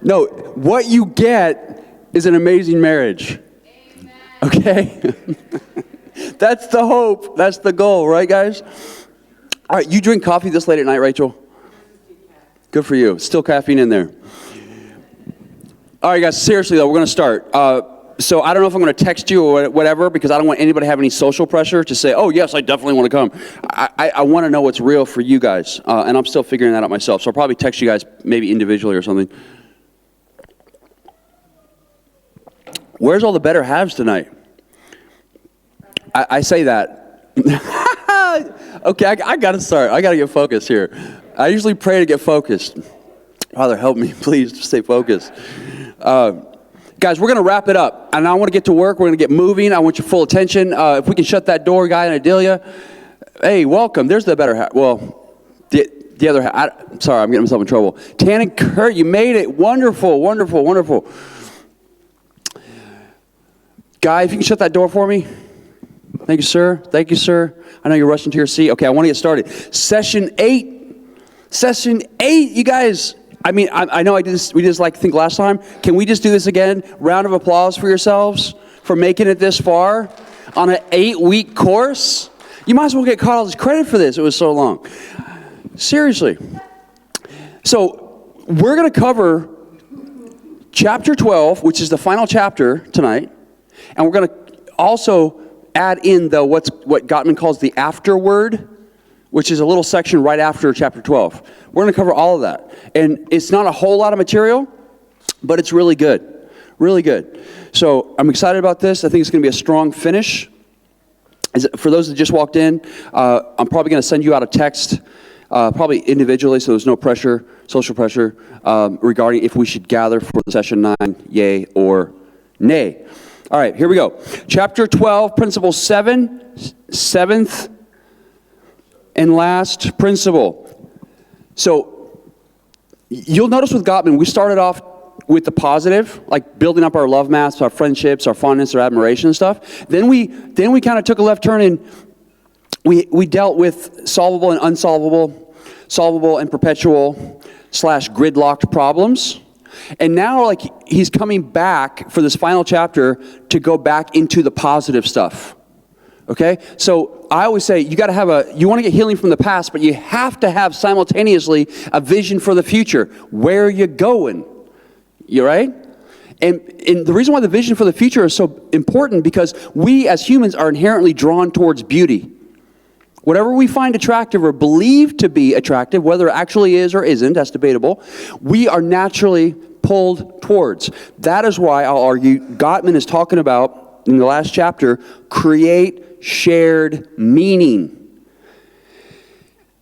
No, what you get is an amazing marriage. Amen. Okay? That's the hope. That's the goal, right, guys? All right, you drink coffee this late at night, Rachel? Good for you. Still caffeine in there. All right, guys, seriously, though, we're going to start. So I don't know if I'm going to text you or whatever, because I don't want anybody to have any social pressure to say, oh, yes, I definitely want to come. I want to know what's real for you guys, and I'm still figuring that out myself. So I'll probably text you guys maybe individually or something. Where's all the better halves tonight? I say that. Okay, I got to start. I got to get focused here. I usually pray to get focused. Father, help me, please, stay focused. Guys, we're going to wrap it up, and I want to get to work. We're going to get moving. I want your full attention. If we can shut that door, Guy and Adelia. Hey, welcome. There's the better half. Well, the other half. Sorry, I'm getting myself in trouble. Tan and Kurt, you made it. Wonderful, wonderful, wonderful. Guy, if you can shut that door for me. Thank you, sir. Thank you, sir. I know you're rushing to your seat. Okay, I want to get started. Session 8. Session 8, you guys. I mean, I know we did this like I think last time. Can we just do this again? Round of applause for yourselves for making it this far on an 8-week course. You might as well get caught all this credit for this. It was so long. Seriously. So we're going to cover chapter 12, which is the final chapter tonight. And we're going to also add in what Gottman calls the afterword, which is a little section right after chapter 12. We're going to cover all of that. And it's not a whole lot of material, but it's really good. Really good. So I'm excited about this. I think it's going to be a strong finish. For those that just walked in, I'm probably going to send you out a text, probably individually, so there's no pressure, social pressure, regarding if we should gather for session 9, yay or nay. All right, here we go. Chapter 12, principle 7, 7th and last principle. So you'll notice with Gottman, we started off with the positive, like building up our love maps, our friendships, our fondness, our admiration and stuff. Then we kind of took a left turn and we dealt with solvable and unsolvable, solvable and perpetual / gridlocked problems. And now, like, he's coming back for this final chapter to go back into the positive stuff. Okay? So I always say you want to get healing from the past, but you have to have simultaneously a vision for the future. Where are you going? You right? And the reason why the vision for the future is so important, because we as humans are inherently drawn towards beauty. Whatever we find attractive or believe to be attractive, whether it actually is or isn't, that's debatable, we are naturally pulled towards. That is why I'll argue Gottman is talking about, in the last chapter, create shared meaning.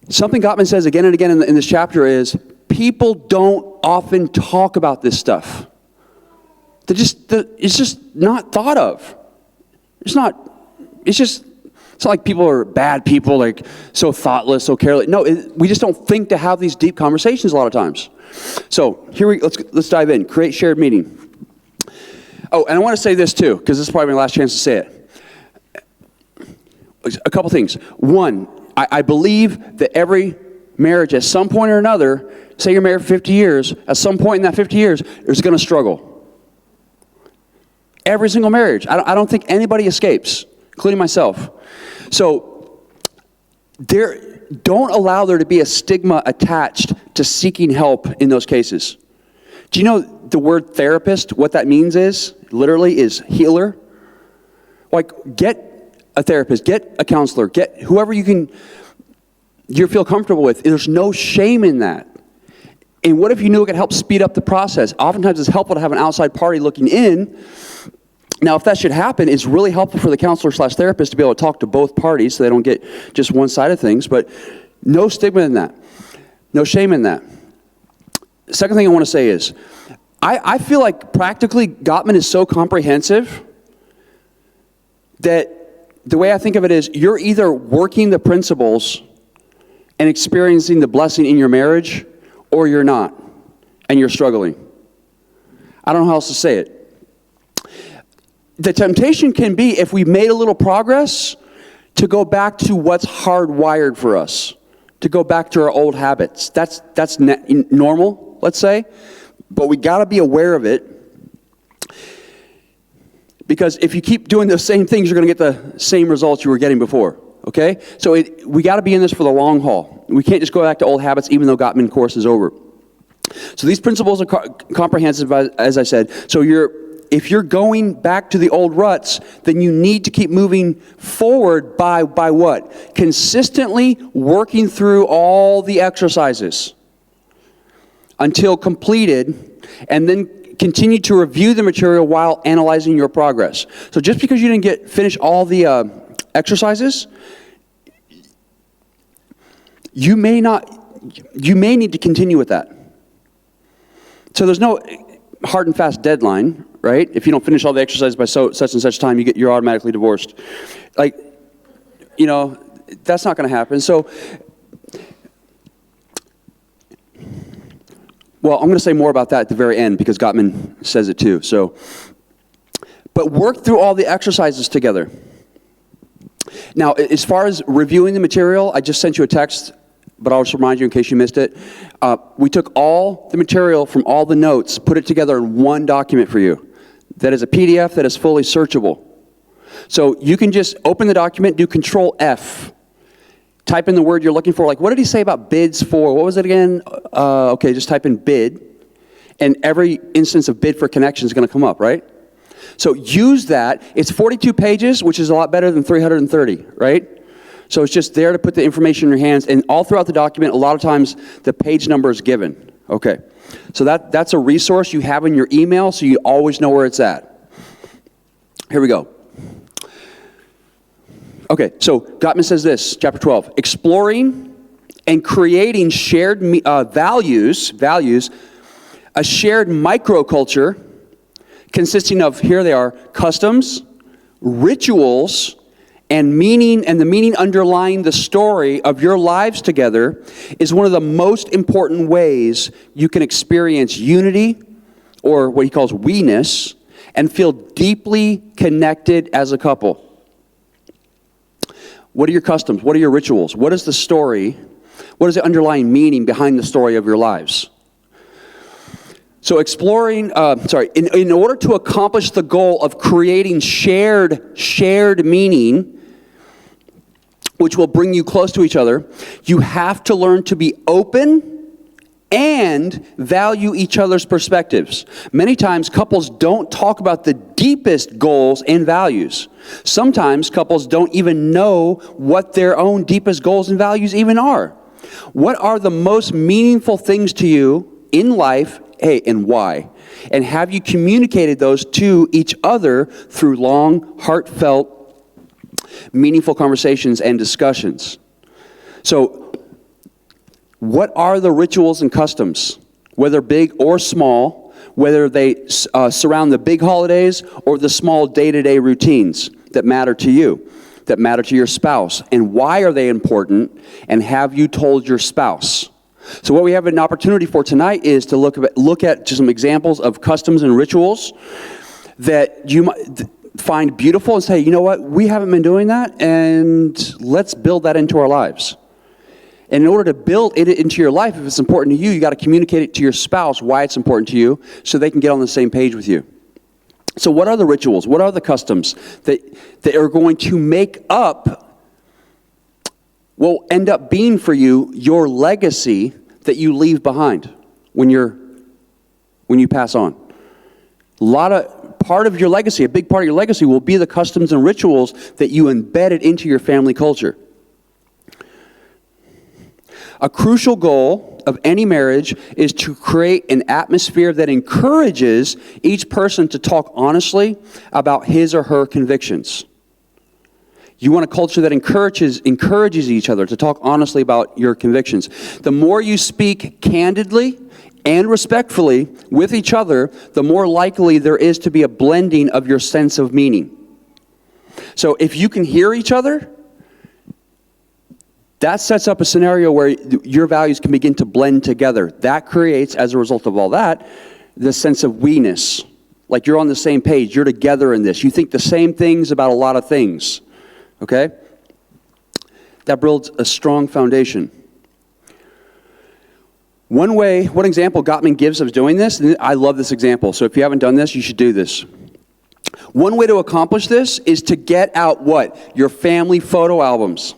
Something Gottman says again and again in this chapter is, people don't often talk about this stuff. It's just not thought of. It's not like people are bad people, like so thoughtless, so careless. No, we just don't think to have these deep conversations a lot of times. So let's dive in. Create shared meaning. Oh, and I want to say this too, because this is probably my last chance to say it. A couple things. One, I believe that every marriage at some point or another, say you're married for 50 years, at some point in that 50 years, is going to struggle. Every single marriage. I don't think anybody escapes, including myself. So don't allow there to be a stigma attached to seeking help in those cases. Do you know the word therapist, what that means literally is healer? Like, get a therapist, get a counselor, get whoever you feel comfortable with. There's no shame in that. And what if you knew it could help speed up the process? Oftentimes it's helpful to have an outside party looking in. Now, if that should happen, it's really helpful for the counselor / therapist to be able to talk to both parties so they don't get just one side of things. But no stigma in that. No shame in that. Second thing I want to say is, I feel like practically Gottman is so comprehensive that the way I think of it is, you're either working the principles and experiencing the blessing in your marriage, or you're not, and you're struggling. I don't know how else to say it. The temptation can be, if we made a little progress, to go back to what's hardwired for us, to go back to our old habits. That's normal, let's say. but we got to be aware of it, because if you keep doing the same things, you're going to get the same results you were getting before, okay? So we got to be in this for the long haul. We can't just go back to old habits even though Gottman course is over. So these principles are comprehensive, as I said. So if you're going back to the old ruts, then you need to keep moving forward by what? Consistently working through all the exercises until completed, and then continue to review the material while analyzing your progress. So just because you didn't finish all the exercises, you may need to continue with that. So there's no hard and fast deadline, right? If you don't finish all the exercises by such and such time, you're automatically divorced. Like, that's not going to happen. So, well, I'm going to say more about that at the very end because Gottman says it too. So, but work through all the exercises together. Now, as far as reviewing the material, I just sent you a text, but I'll just remind you in case you missed it. We took all the material from all the notes, put it together in one document for you. That is a PDF that is fully searchable. So you can just open the document, do Control F, type in the word you're looking for. Like, what did he say about bids for? What was it again? Okay, just type in bid, and every instance of bid for connection is going to come up, right? So use that. It's 42 pages, which is a lot better than 330, right? So it's just there to put the information in your hands, and all throughout the document, a lot of times the page number is given. Okay, so that's a resource you have in your email, so you always know where it's at. Here we go. Okay, so Gottman says this, chapter 12, exploring and creating shared values, a shared microculture consisting of, here they are, customs, rituals, and the meaning underlying the story of your lives together is one of the most important ways you can experience unity, or what he calls we-ness, and feel deeply connected as a couple. What are your customs? What are your rituals? What is the story? What is the underlying meaning behind the story of your lives? So in order to accomplish the goal of creating shared meaning, which will bring you close to each other, you have to learn to be open and value each other's perspectives. Many times couples don't talk about the deepest goals and values. Sometimes couples don't even know what their own deepest goals and values even are. What are the most meaningful things to you in life, and why? And have you communicated those to each other through long, heartfelt, meaningful conversations and discussions? So, what are the rituals and customs, whether big or small, whether they surround the big holidays or the small day-to-day routines that matter to you, that matter to your spouse, and why are they important, and have you told your spouse? So what we have an opportunity for tonight is to look at just some examples of customs and rituals that you might find beautiful and say, you know what, we haven't been doing that, and let's build that into our lives. And in order to build it into your life, if it's important to you, you got to communicate it to your spouse why it's important to you so they can get on the same page with you. So what are the rituals? What are the customs that are going to make up, will end up being for you, your legacy that you leave behind when you pass on? Part of your legacy, a big part of your legacy will be the customs and rituals that you embedded into your family culture. A crucial goal of any marriage is to create an atmosphere that encourages each person to talk honestly about his or her convictions. You want a culture that encourages each other to talk honestly about your convictions. The more you speak candidly and respectfully with each other, the more likely there is to be a blending of your sense of meaning. So if you can hear each other, that sets up a scenario where your values can begin to blend together. That creates, as a result of all that, the sense of we-ness. Like you're on the same page, you're together in this. You think the same things about a lot of things. Okay? That builds a strong foundation. One example Gottman gives of doing this, and I love this example, so if you haven't done this, you should do this. One way to accomplish this is to get out what? Your family photo albums.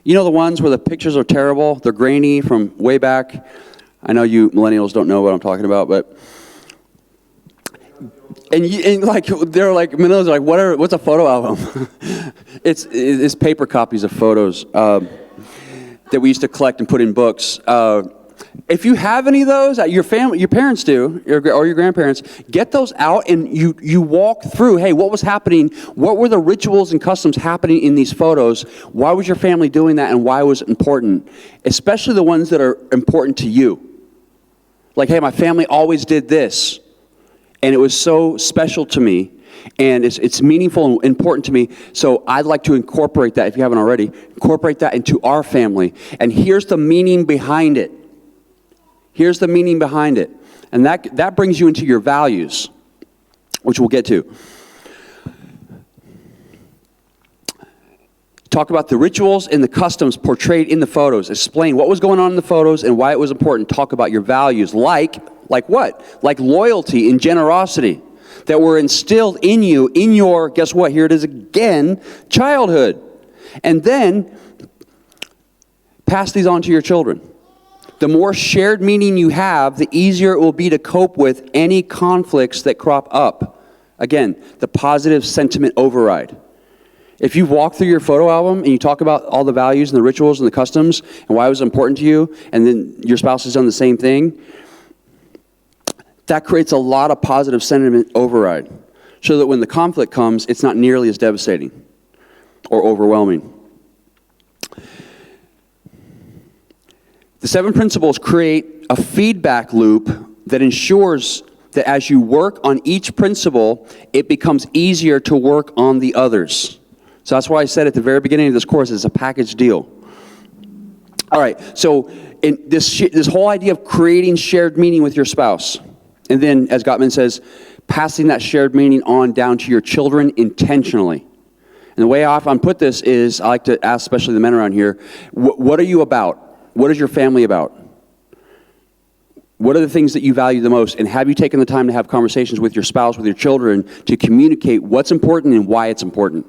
You know the ones where the pictures are terrible, they're grainy from way back. I know you millennials don't know what I'm talking about, but and like they're like millennials are like, what's a photo album? it's paper copies of photos that we used to collect and put in books. If you have any of those, your parents do, or your grandparents, get those out and you walk through, hey, what was happening? What were the rituals and customs happening in these photos? Why was your family doing that and why was it important? Especially the ones that are important to you. Like, hey, my family always did this, and it was so special to me, and it's meaningful and important to me, so I'd like to incorporate that, if you haven't already, incorporate that into our family. And here's the meaning behind it. Here's the meaning behind it. And that brings you into your values, which we'll get to. Talk about the rituals and the customs portrayed in the photos. Explain what was going on in the photos and why it was important. Talk about your values, like what? Like loyalty and generosity that were instilled in you in your, guess what, here it is again, childhood. And then pass these on to your children. The more shared meaning you have, the easier it will be to cope with any conflicts that crop up. Again, the positive sentiment override. If you walk through your photo album and you talk about all the values and the rituals and the customs and why it was important to you, and then your spouse has done the same thing, that creates a lot of positive sentiment override, so that when the conflict comes, it's not nearly as devastating or overwhelming. The 7 principles create a feedback loop that ensures that as you work on each principle, it becomes easier to work on the others. So that's why I said at the very beginning of this course, it's a package deal. All right, so in this whole idea of creating shared meaning with your spouse, and then, as Gottman says, passing that shared meaning on down to your children intentionally. And the way I often put this is, I like to ask, especially the men around here, what are you about? What is your family about? What are the things that you value the most? And have you taken the time to have conversations with your spouse, with your children, to communicate what's important and why it's important?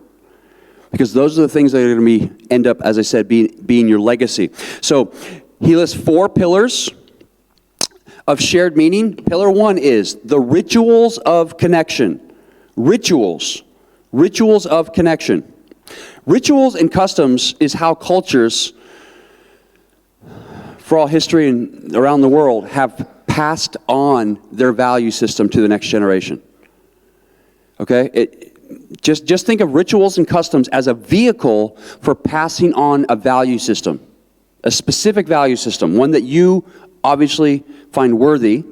Because those are the things that are going to end up, as I said, being your legacy. So he lists 4 pillars of shared meaning. Pillar 1 is the rituals of connection. Rituals of connection. Rituals and customs is how cultures, for all history and around the world, have passed on their value system to the next generation. Okay? Just think of rituals and customs as a vehicle for passing on a value system, a specific value system, one that you obviously find worthy.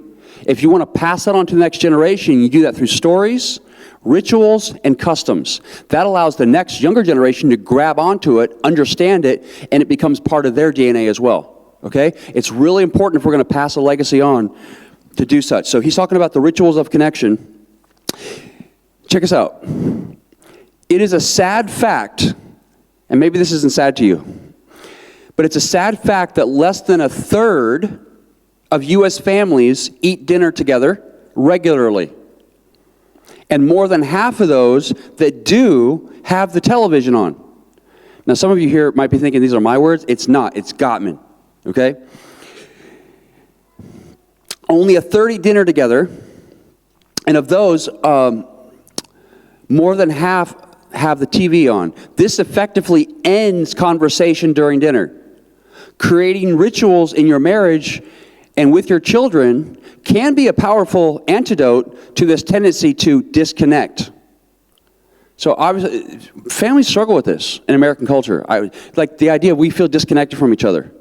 If you want to pass that on to the next generation, you do that through stories, rituals, and customs. That allows the next younger generation to grab onto it, understand it, and it becomes part of their DNA as well. Okay? It's really important if we're going to pass a legacy on to do such. So he's talking about the rituals of connection. Check us out. It is a sad fact, and maybe this isn't sad to you, but it's a sad fact that less than a third of U.S. families eat dinner together regularly. And more than half of those that do have the television on. Now, some of you here might be thinking these are my words. It's not. It's Gottman. Okay? Only a third eat dinner together. And of those, more than half have the TV on. This effectively ends conversation during dinner. Creating rituals in your marriage and with your children can be a powerful antidote to this tendency to disconnect. So obviously, families struggle with this in American culture. Like the idea we feel disconnected from each other.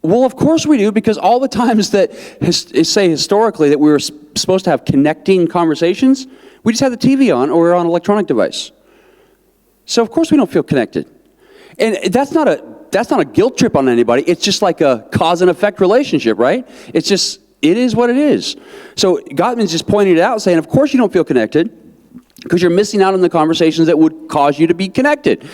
Well, of course we do, because all the times that, say historically, that we were supposed to have connecting conversations, we just had the TV on or we're on an electronic device. So of course we don't feel connected. And that's not a guilt trip on anybody. It's just like a cause and effect relationship, right? It is what it is. So Gottman's just pointing it out, saying, of course you don't feel connected, because you're missing out on the conversations that would cause you to be connected.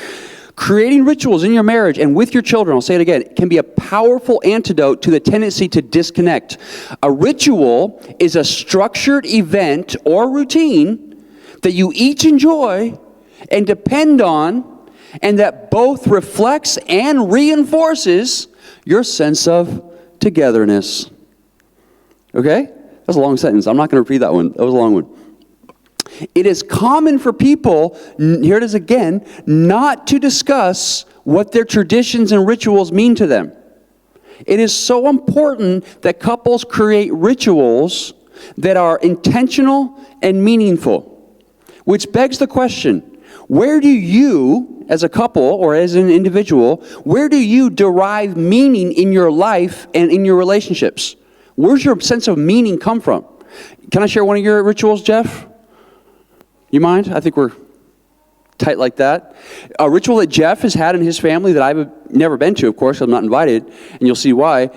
Creating rituals in your marriage and with your children, I'll say it again, can be a powerful antidote to the tendency to disconnect. A ritual is a structured event or routine that you each enjoy and depend on, and that both reflects and reinforces your sense of togetherness. Okay? That's a long sentence. I'm not going to repeat that one. That was a long one. It is common for people, here it is again, not to discuss what their traditions and rituals mean to them. It is so important that couples create rituals that are intentional and meaningful, which begs the question, where do you, as a couple or as an individual, where do you derive meaning in your life and in your relationships? Where's your sense of meaning come from? Can I share one of your rituals, Jeff? You mind? I think we're tight like that. A ritual that Jeff has had in his family that I've never been to, of course, I'm not invited, and you'll see why.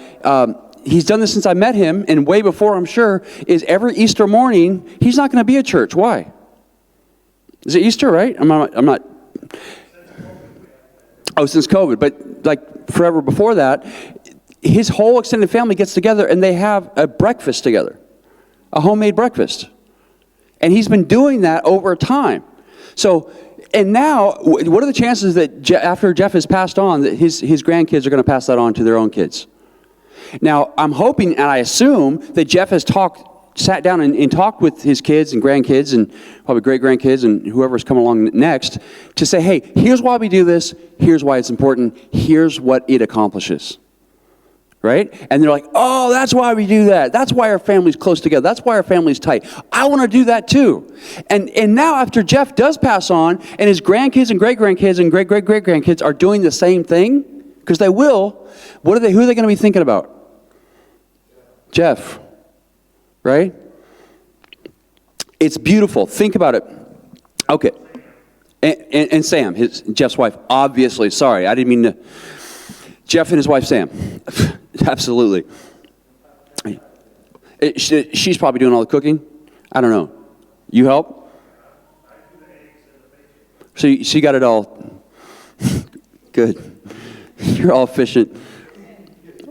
He's done this since I met him, and way before, I'm sure, is every Easter morning, he's not going to be at church. Why? Is it Easter, right? I'm not. Oh, since COVID, but like forever before that, his whole extended family gets together and they have a breakfast together, a homemade breakfast. And he's been doing that over time. So, and now, what are the chances that after Jeff has passed on, that his grandkids are going to pass that on to their own kids? Now, I'm hoping and I assume that Jeff has sat down and talked with his kids and grandkids and probably great-grandkids and whoever's coming along next to say, hey, here's why we do this, here's why it's important, here's what it accomplishes. Right? And they're like, oh, that's why we do that. That's why our family's close together. That's why our family's tight. I want to do that too. And now after Jeff does pass on, and his grandkids and great-grandkids and great-great-great-grandkids are doing the same thing, because they will, who are they going to be thinking about? Jeff. Right? It's beautiful. Think about it. Okay. And Sam, Jeff's wife, obviously. Sorry, I didn't mean to. Jeff and his wife, Sam. Absolutely. She's probably doing all the cooking. I don't know. You help? So you got it all. Good. You're all efficient.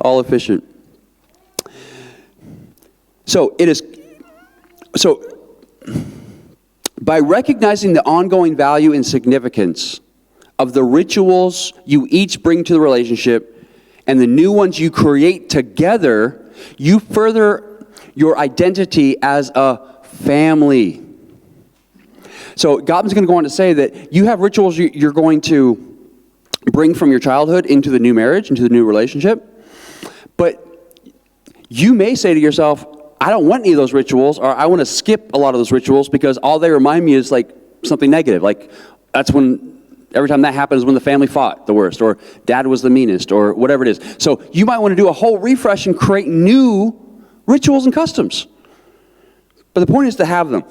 All efficient. So by recognizing the ongoing value and significance of the rituals you each bring to the relationship and the new ones you create together, you further your identity as a family. So God's going to go on to say that you have rituals you're going to bring from your childhood into the new marriage, into the new relationship. But you may say to yourself, I don't want any of those rituals, or I want to skip a lot of those rituals because all they remind me is like something negative. Like that's when, every time that happens, when the family fought the worst, or dad was the meanest, or whatever it is. So you might want to do a whole refresh and create new rituals and customs. But the point is to have them.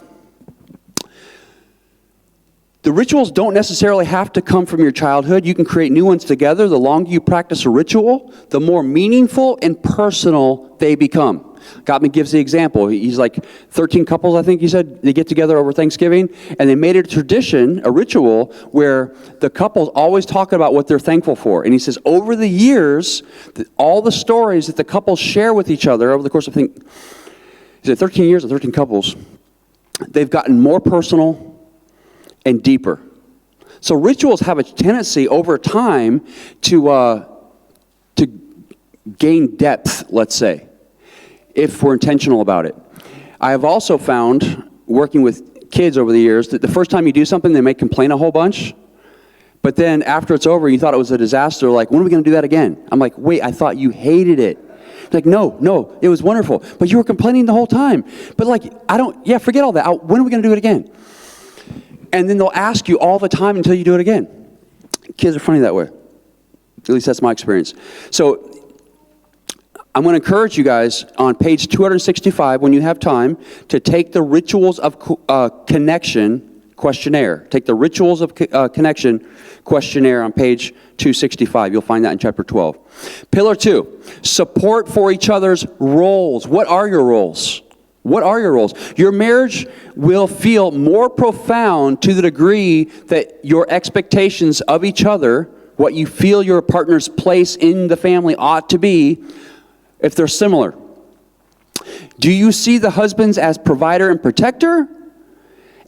The rituals don't necessarily have to come from your childhood. You can create new ones together. The longer you practice a ritual, the more meaningful and personal they become. Gottman gives the example. He's like 13 couples, I think he said, they get together over Thanksgiving, and they made it a tradition, a ritual, where the couples always talk about what they're thankful for. And he says, over the years, all the stories that the couples share with each other over the course of, I think, he said 13 years or 13 couples, they've gotten more personal and deeper. So rituals have a tendency over time to gain depth, let's say, if we're intentional about it. I have also found, working with kids over the years, that the first time you do something, they may complain a whole bunch, but then after it's over, you thought it was a disaster, like, when are we going to do that again? I'm like, wait, I thought you hated it. Like, no, it was wonderful, but you were complaining the whole time. But like, forget all that. When are we going to do it again? And then they'll ask you all the time until you do it again. Kids are funny that way. At least that's my experience. So I'm going to encourage you guys on page 265, when you have time, to take the Rituals of Connection questionnaire. Take the Rituals of Connection questionnaire on page 265. You'll find that in chapter 12. Pillar 2, support for each other's roles. What are your roles? What are your roles? Your marriage will feel more profound to the degree that your expectations of each other, what you feel your partner's place in the family ought to be, if they're similar. Do you see the husbands as provider and protector,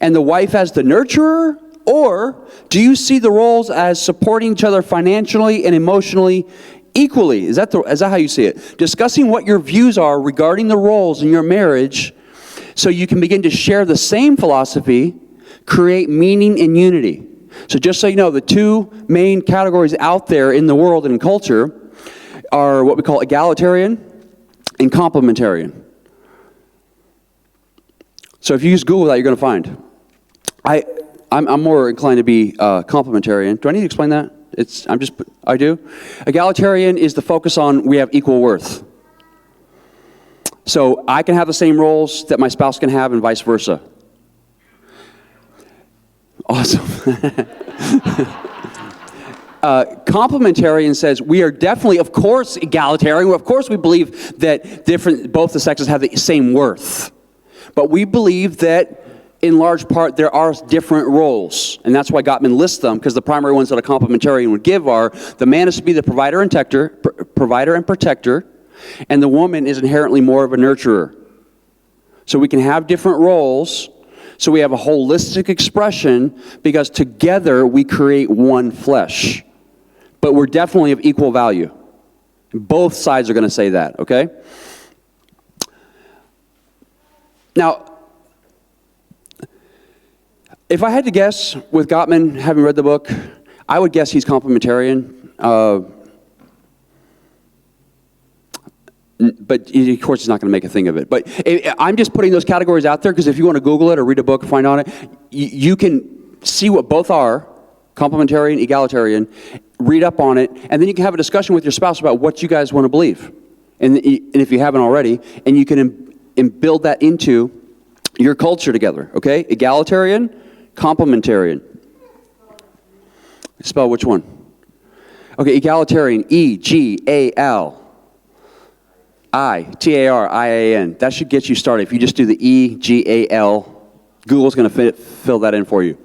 and the wife as the nurturer? Or do you see the roles as supporting each other financially and emotionally equally? Is that how you see it? Discussing what your views are regarding the roles in your marriage so you can begin to share the same philosophy, create meaning and unity. So just so you know, the two main categories out there in the world and in culture are what we call egalitarian and complementarian. So if you use Google that, you're going to find. I'm more inclined to be complementarian. Do I need to explain that? I do. Egalitarian is the focus on we have equal worth. So I can have the same roles that my spouse can have and vice versa. Awesome. Complementarian says we are definitely, of course, egalitarian. Of course, we believe that both the sexes have the same worth. But we believe that in large part, there are different roles, and that's why Gottman lists them, because the primary ones that a complementarian would give are the man is to be the provider and protector, and the woman is inherently more of a nurturer. So we can have different roles, so we have a holistic expression, because together we create one flesh. But we're definitely of equal value. Both sides are going to say that, okay? Now, if I had to guess, with Gottman, having read the book, I would guess he's complementarian. But of course, he's not going to make a thing of it. But I'm just putting those categories out there, because if you want to Google it or read a book and find on it, you can see what both are, complementarian, egalitarian, read up on it, and then you can have a discussion with your spouse about what you guys want to believe. And if you haven't already, and you can build that into your culture together, okay? Egalitarian, complementarian. Spell which one? Okay, egalitarian, E-G-A-L-I-T-A-R-I-A-N. That should get you started. If you just do the E-G-A-L, Google's going to fill that in for you.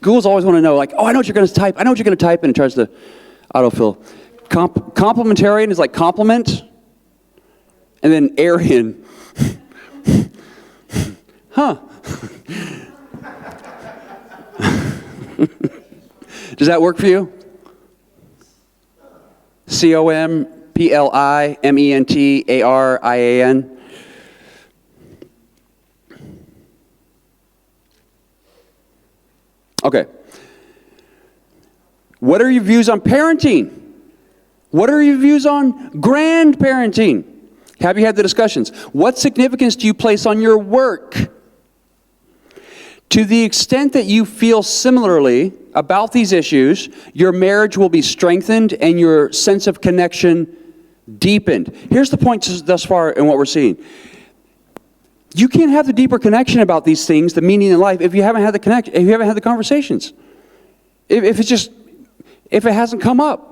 Google's always want to know, like, oh, I know what you're going to type. I know what you're going to type, and it tries to autofill. Complementarian is like compliment, and then Aryan. Huh. Does that work for you? C-O-M-P-L-I-M-E-N-T-A-R-I-A-N. Okay. What are your views on parenting? What are your views on grandparenting? Have you had the discussions? What significance do you place on your work? To the extent that you feel similarly about these issues, your marriage will be strengthened and your sense of connection deepened. Here's the point thus far in what we're seeing. You can't have the deeper connection about these things, the meaning in life, if you haven't had the connection, if you haven't had the conversations. If it hasn't come up.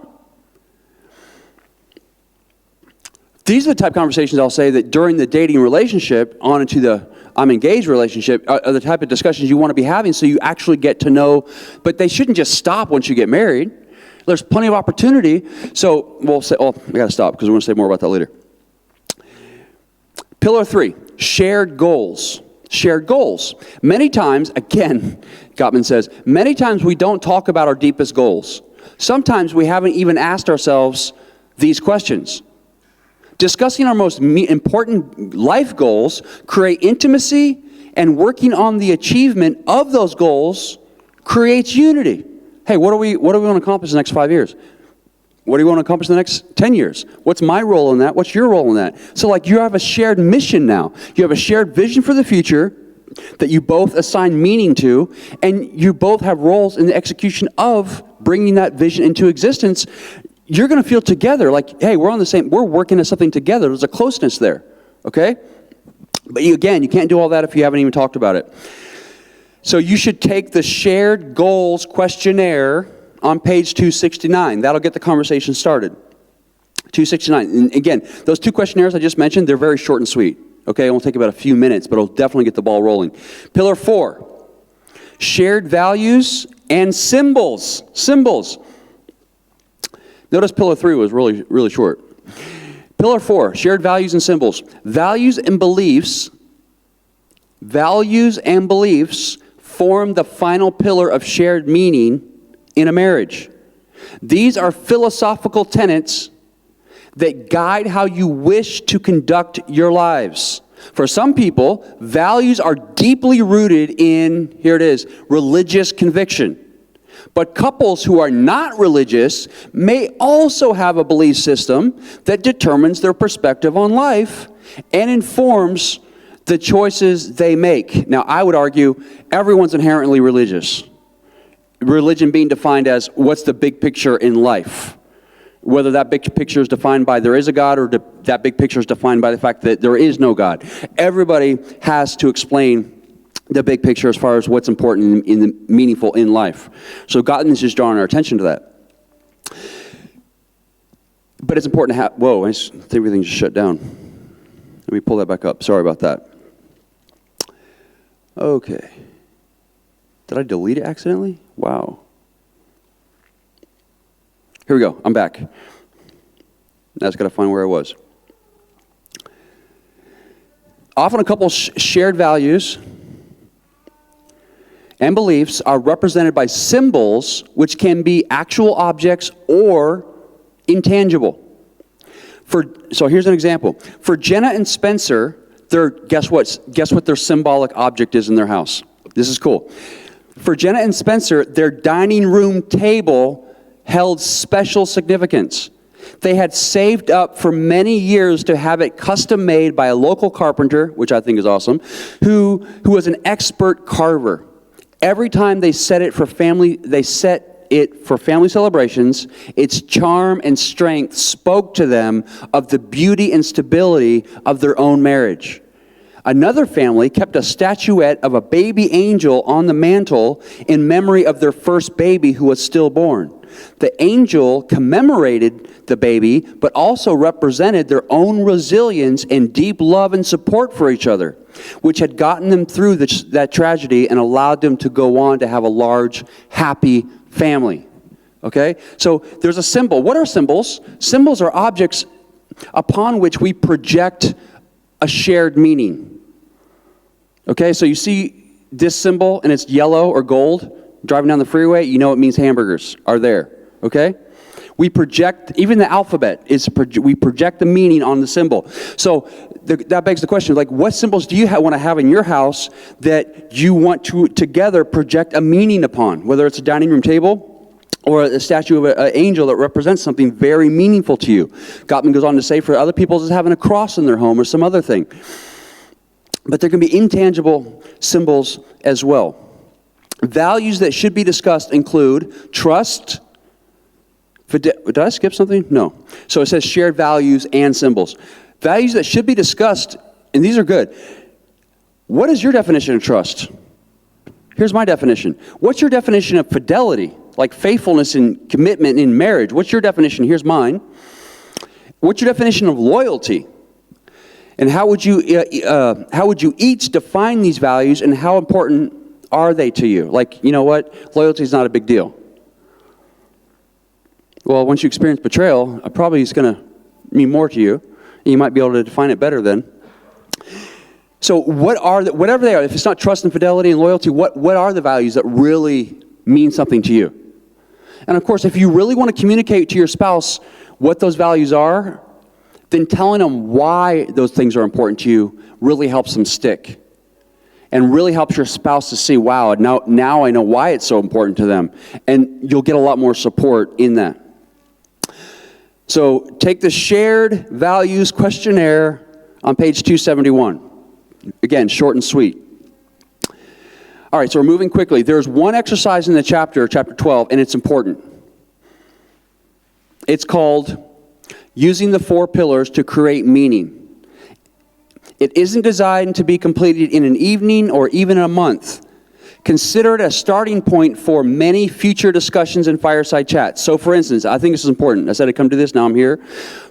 These are the type of conversations I'll say that during the dating relationship on into the I'm engaged relationship are the type of discussions you want to be having, so you actually get to know, but they shouldn't just stop once you get married. There's plenty of opportunity. So we'll say, oh, I got to stop because we're going to say more about that later. Pillar 3, shared goals. Shared goals. Many times, again, Gottman says, many times we don't talk about our deepest goals. Sometimes we haven't even asked ourselves these questions. Discussing our most important life goals create intimacy, and working on the achievement of those goals creates unity. Hey, what do we want to accomplish in the next 5 years? What do you want to accomplish in the next 10 years? What's my role in that? What's your role in that? So like you have a shared mission now. You have a shared vision for the future that you both assign meaning to, and you both have roles in the execution of bringing that vision into existence. You're going to feel together like, hey, we're working at something together. There's a closeness there, okay? But you can't do all that if you haven't even talked about it. So you should take the shared goals questionnaire on page 269. That'll get the conversation started. 269. And again, those two questionnaires I just mentioned, they're very short and sweet. Okay, it will take about a few minutes, but it'll definitely get the ball rolling. Pillar 4, shared values and symbols. Symbols. Notice pillar 3 was really, really short. Pillar 4, shared values and symbols. Values and beliefs form the final pillar of shared meaning in a marriage. These are philosophical tenets that guide how you wish to conduct your lives. For some people, values are deeply rooted in, here it is, religious conviction. But couples who are not religious may also have a belief system that determines their perspective on life and informs the choices they make. Now, I would argue everyone's inherently religious. Religion being defined as what's the big picture in life. Whether that big picture is defined by there is a God or that big picture is defined by the fact that there is no God. Everybody has to explain the big picture as far as what's important in the meaningful in life. So God is just drawing our attention to that. But it's important to have, whoa, I think everything just shut down. Let me pull that back up. Sorry about that. Okay. Did I delete it accidentally? Wow. Here we go. I'm back. Now I just got to find where I was. Often a couple's shared values and beliefs are represented by symbols, which can be actual objects or intangible. So here's an example. For Jenna and Spencer, guess what their symbolic object is in their house? This is cool. For Jenna and Spencer, their dining room table held special significance. They had saved up for many years to have it custom made by a local carpenter, which I think is awesome, who was an expert carver. Every time they set it for family celebrations, its charm and strength spoke to them of the beauty and stability of their own marriage. Another family kept a statuette of a baby angel on the mantle in memory of their first baby who was stillborn. The angel commemorated the baby, but also represented their own resilience and deep love and support for each other, which had gotten them through that tragedy and allowed them to go on to have a large, happy family. Okay? So there's a symbol. What are symbols? Symbols are objects upon which we project a shared meaning. Okay? So you see this symbol and it's yellow or gold. Driving down the freeway, you know it means hamburgers are there, okay? We project, even the alphabet, we project the meaning on the symbol. So that begs the question, like, what symbols do you want to have in your house that you want to together project a meaning upon? Whether it's a dining room table or a statue of an angel that represents something very meaningful to you. Gottman goes on to say for other people it's having a cross in their home or some other thing. But there can be intangible symbols as well. Values that should be discussed include trust. Did I skip something? No. So it says shared values and symbols. Values that should be discussed, and these are good. What is your definition of trust? Here's my definition. What's your definition of fidelity? Like faithfulness and commitment in marriage. What's your definition? Here's mine. What's your definition of loyalty? And how would you each define these values, and how important are they to you? Like, you know what? Loyalty is not a big deal. Well, once you experience betrayal, probably it's going to mean more to you. You might be able to define it better then. So whatever they are, if it's not trust and fidelity and loyalty, what are the values that really mean something to you? And of course, if you really want to communicate to your spouse what those values are, then telling them why those things are important to you really helps them stick. And really helps your spouse to see, wow, now I know why it's so important to them. And you'll get a lot more support in that. So take the shared values questionnaire on page 271. Again, short and sweet. All right, so we're moving quickly. There's one exercise in the chapter 12, and it's important. It's called Using the 4 Pillars to Create Meaning. It isn't designed to be completed in an evening or even a month. Consider it a starting point for many future discussions and fireside chats. So for instance, I think this is important. I said I'd come to this, now I'm here.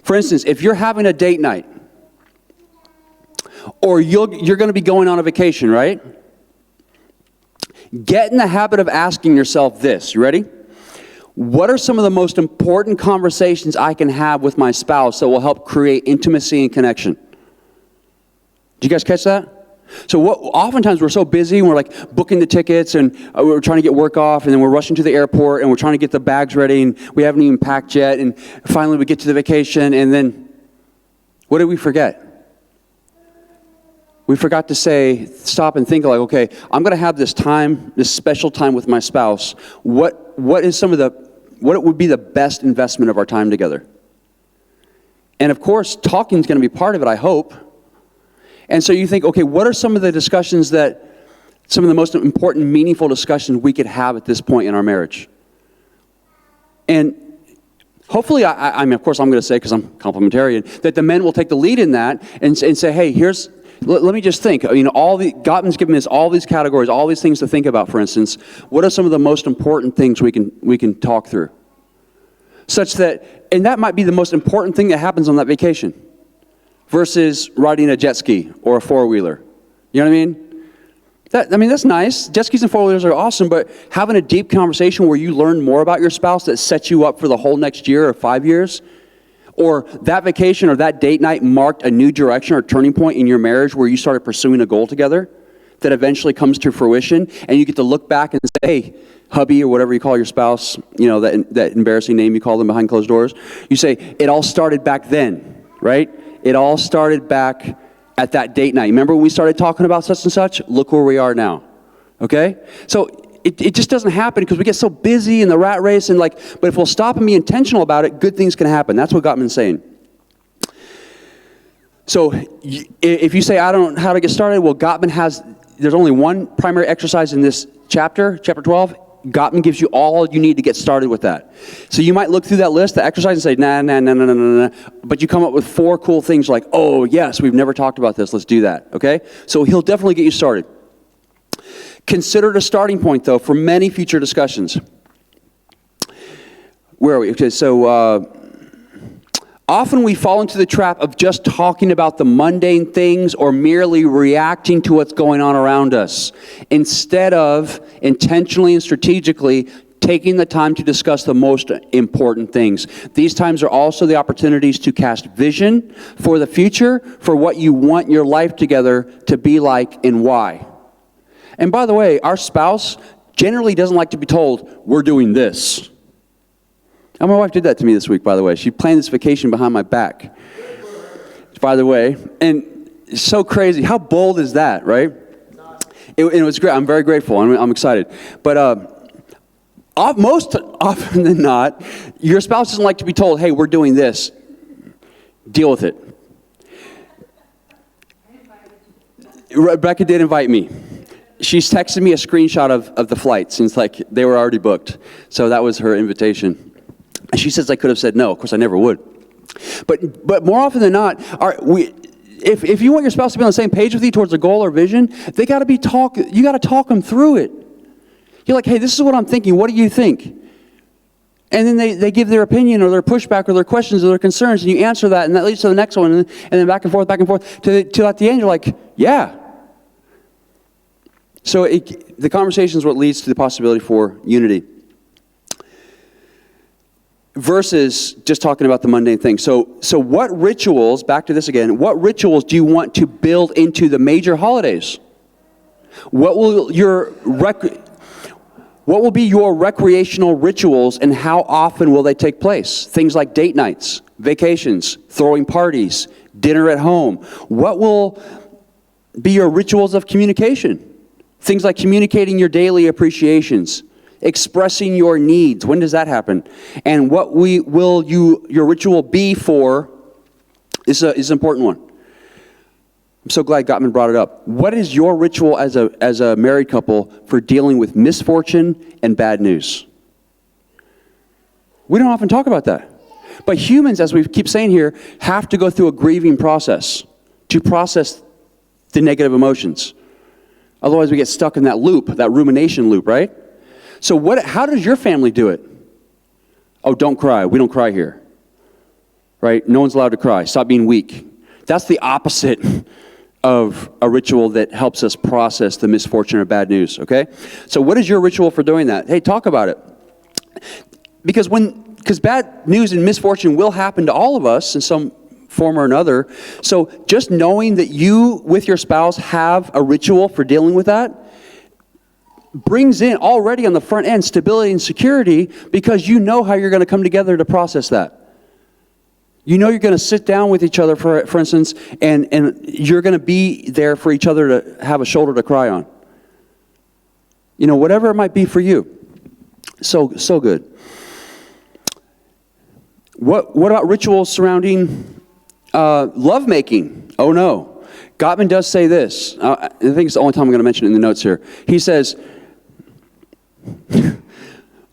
For instance, if you're having a date night, or you're going to be going on a vacation, right? Get in the habit of asking yourself this. You ready? What are some of the most important conversations I can have with my spouse that will help create intimacy and connection? Did you guys catch that? So oftentimes we're so busy and we're like booking the tickets and we're trying to get work off and then we're rushing to the airport and we're trying to get the bags ready and we haven't even packed yet and finally we get to the vacation and then what did we forget? We forgot to stop and think like, okay, I'm going to have this time, this special time with my spouse. What would be the best investment of our time together? And of course, talking is going to be part of it, I hope. And so you think, okay, what are some of the discussions some of the most important, meaningful discussions we could have at this point in our marriage? And hopefully, I mean, of course, I'm going to say, because I'm complementarian, that the men will take the lead in that and say, hey, let me just think. Gottman's given us all these categories, all these things to think about, for instance. What are some of the most important things we can talk through? Such that, and that might be the most important thing that happens on that vacation versus riding a jet ski or a four-wheeler. You know what I mean? That's nice. Jet skis and four-wheelers are awesome, but having a deep conversation where you learn more about your spouse that sets you up for the whole next year or 5 years, or that vacation or that date night marked a new direction or turning point in your marriage where you started pursuing a goal together that eventually comes to fruition, and you get to look back and say, hey, hubby, or whatever you call your spouse, that embarrassing name you call them behind closed doors, you say, it all started back then, right? It all started back at that date night. Remember when we started talking about such and such? Look where we are now, okay? So it just doesn't happen because we get so busy in the rat race, but if we'll stop and be intentional about it, good things can happen. That's what Gottman's saying. So if you say, I don't know how to get started, well, there's only one primary exercise in this chapter 12. Gottman gives you all you need to get started with that. So you might look through that list, the exercise, and say, nah, but you come up with 4 cool things like, oh, yes, we've never talked about this, let's do that, okay? So he'll definitely get you started. Consider it a starting point, though, for many future discussions. Where are we? Okay, so often we fall into the trap of just talking about the mundane things or merely reacting to what's going on around us, instead of intentionally and strategically taking the time to discuss the most important things. These times are also the opportunities to cast vision for the future, for what you want your life together to be like and why. And by the way, our spouse generally doesn't like to be told, we're doing this. And my wife did that to me this week, by the way. She planned this vacation behind my back, by the way. And it's so crazy. How bold is that, right? It was great. I'm very grateful. I'm excited. But most often than not, your spouse doesn't like to be told, hey, we're doing this. Deal with it. Rebecca did invite me. She's texted me a screenshot of the flight since they were already booked. So that was her invitation. And she says I could have said no. Of course, I never would. But more often than not, if you want your spouse to be on the same page with you towards a goal or vision, you got to talk them through it. You're like, hey, this is what I'm thinking. What do you think? And then they give their opinion or their pushback or their questions or their concerns, and you answer that, and that leads to the next one, and then back and forth, till at the end you're like, yeah. So the conversation is what leads to the possibility for unity, versus just talking about the mundane things. So what rituals, back to this again, what rituals do you want to build into the major holidays? What will be your recreational rituals, and how often will they take place? Things like date nights, vacations, throwing parties, dinner at home. What will be your rituals of communication? Things like communicating your daily appreciations, expressing your needs. When does that happen? And what your ritual be for is an important one. I'm so glad Gottman brought it up. What is your ritual as a married couple for dealing with misfortune and bad news? We don't often talk about that. But humans, as we keep saying here, have to go through a grieving process to process the negative emotions. Otherwise, we get stuck in that loop, that rumination loop, right? So how does your family do it? Oh, don't cry. We don't cry here. Right? No one's allowed to cry. Stop being weak. That's the opposite of a ritual that helps us process the misfortune or bad news, okay? So what is your ritual for doing that? Hey, talk about it. Because bad news and misfortune will happen to all of us in some form or another. So just knowing that you, with your spouse, have a ritual for dealing with that brings in already on the front end stability and security, because you know how you're going to come together to process that. You know you're going to sit down with each other, for instance, and you're going to be there for each other to have a shoulder to cry on. You know, whatever it might be for you. So good. What about rituals surrounding lovemaking? Oh no. Gottman does say this. I think it's the only time I'm going to mention it in the notes here. He says,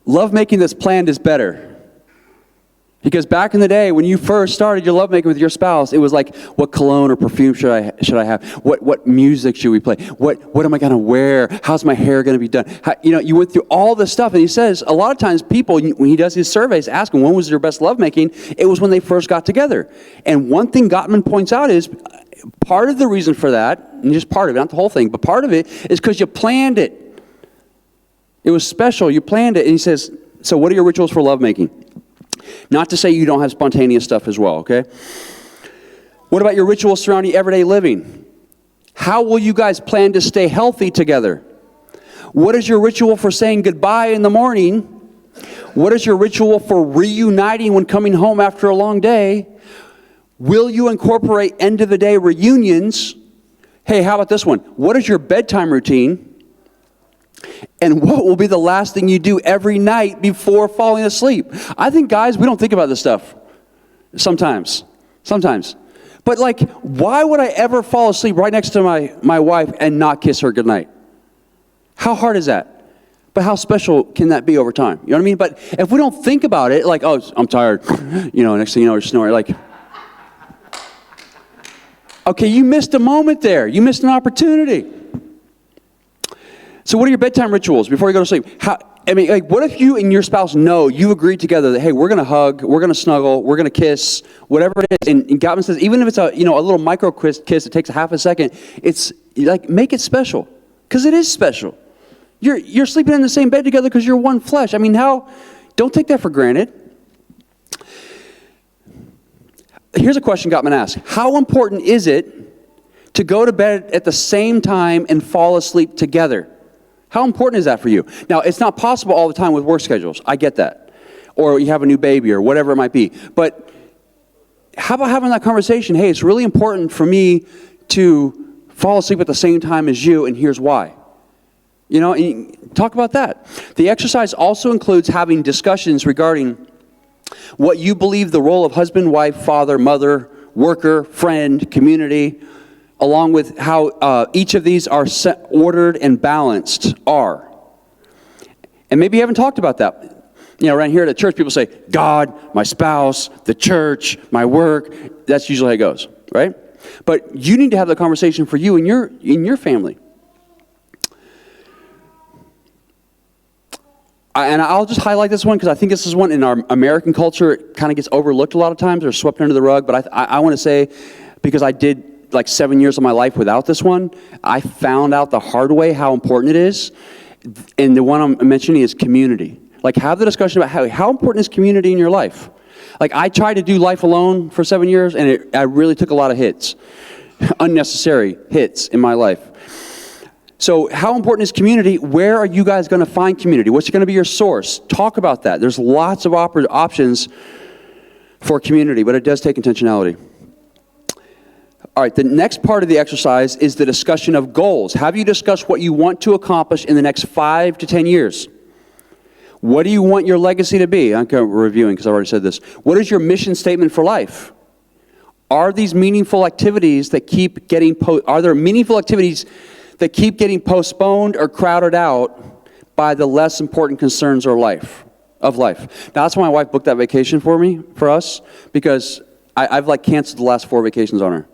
lovemaking that's planned is better. Because back in the day, when you first started your lovemaking with your spouse, it was like, what cologne or perfume should I have? What music should we play? What am I going to wear? How's my hair going to be done? You went through all this stuff, and he says a lot of times people, when he does his surveys, ask them when was your best lovemaking. It was when they first got together. And one thing Gottman points out is part of the reason for that, and just part of it, not the whole thing, but part of it is because you planned it. It was special. You planned it. And he says, so what are your rituals for lovemaking? Not to say you don't have spontaneous stuff as well, okay? What about your rituals surrounding everyday living? How will you guys plan to stay healthy together? What is your ritual for saying goodbye in the morning? What is your ritual for reuniting when coming home after a long day? Will you incorporate end-of-the-day reunions? Hey, how about this one? What is your bedtime routine? And what will be the last thing you do every night before falling asleep? I think, guys, we don't think about this stuff sometimes. But like, why would I ever fall asleep right next to my wife and not kiss her goodnight? How hard is that? But how special can that be over time? You know what I mean? But if we don't think about it, like, oh, I'm tired. Next thing you know, you're snoring. Like, okay, you missed a moment there. You missed an opportunity. So what are your bedtime rituals before you go to sleep? What if you and your spouse know, you agreed together that, hey, we're going to hug, we're going to snuggle, we're going to kiss, whatever it is. And Gottman says, even if it's a little micro kiss, it takes a half a second, it's like, make it special. Because it is special. You're sleeping in the same bed together because you're one flesh. Don't take that for granted. Here's a question Gottman asked. How important is it to go to bed at the same time and fall asleep together? How important is that for you? Now, it's not possible all the time with work schedules. I get that. Or you have a new baby or whatever it might be. But how about having that conversation? Hey, it's really important for me to fall asleep at the same time as you, and here's why. And talk about that. The exercise also includes having discussions regarding what you believe the role of husband, wife, father, mother, worker, friend, community, along with how each of these are ordered and balanced are. And maybe you haven't talked about that. Around here at the church, people say, God, my spouse, the church, my work. That's usually how it goes, right? But you need to have the conversation for you and your family. And I'll just highlight this one because I think this is one in our American culture, it kind of gets overlooked a lot of times or swept under the rug. But I want to say, because I did like 7 years of my life without this one, I found out the hard way how important it is. And the one I'm mentioning is community. Like, have the discussion about how important is community in your life. Like, I tried to do life alone for 7 years, and I really took a lot of hits, unnecessary hits in my life. So how important is community? Where are you guys going to find community? What's going to be your source? Talk about that. There's lots of options for community, but it does take intentionality. All right, the next part of the exercise is the discussion of goals. Have you discussed what you want to accomplish in the next 5 to 10 years? What do you want your legacy to be? I'm kind of reviewing because I already said this. What is your mission statement for life? Are these meaningful activities that keep getting postponed or crowded out by the less important concerns of life? Now, that's why my wife booked that vacation for us, because I've canceled the last 4 vacations on her.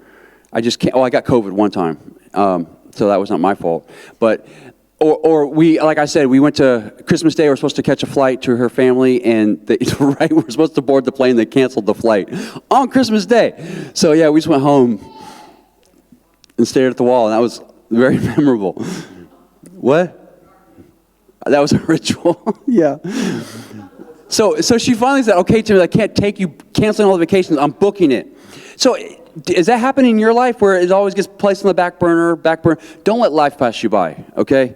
I just can't. I got COVID one time, so that was not my fault. But, we, like I said, we went to Christmas Day. We were supposed to catch a flight to her family, and we were supposed to board the plane. They canceled the flight on Christmas Day. So yeah, we just went home and stared at the wall, and that was very memorable. What? That was a ritual. Yeah. So she finally said, okay, Timothy, I can't take you canceling all the vacations. I'm booking it. So is that happening in your life where it always gets placed on the back burner? Don't let life pass you by, okay?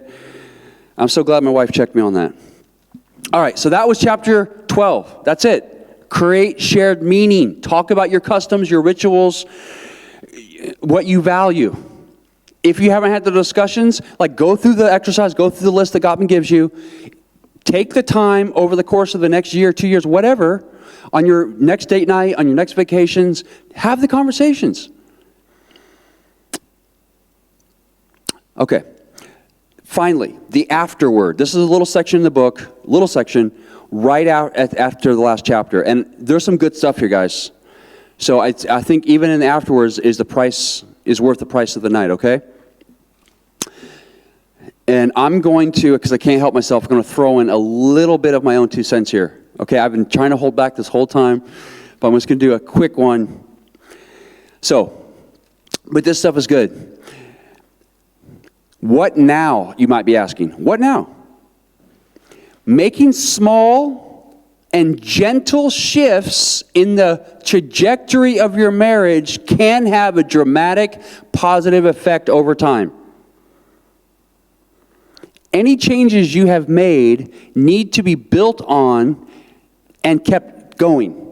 I'm so glad my wife checked me on that. All right, so that was chapter 12. That's it. Create shared meaning. Talk about your customs, your rituals, what you value. If you haven't had the discussions, like go through the exercise, go through the list that Gottman gives you. Take the time over the course of the next year, 2 years, whatever, on your next date night, on your next vacations, have the conversations. Okay. Finally, the afterword. This is a little section in the book, right out after the last chapter. And there's some good stuff here, guys. So I think even in the afterwards is worth the price of the night, okay? And I'm going to, because I can't help myself, I'm going to throw in a little bit of my own 2 cents here. Okay, I've been trying to hold back this whole time, but I'm just going to do a quick one. So, but this stuff is good. What now, you might be asking? What now? Making small and gentle shifts in the trajectory of your marriage can have a dramatic positive effect over time. Any changes you have made need to be built on and kept going.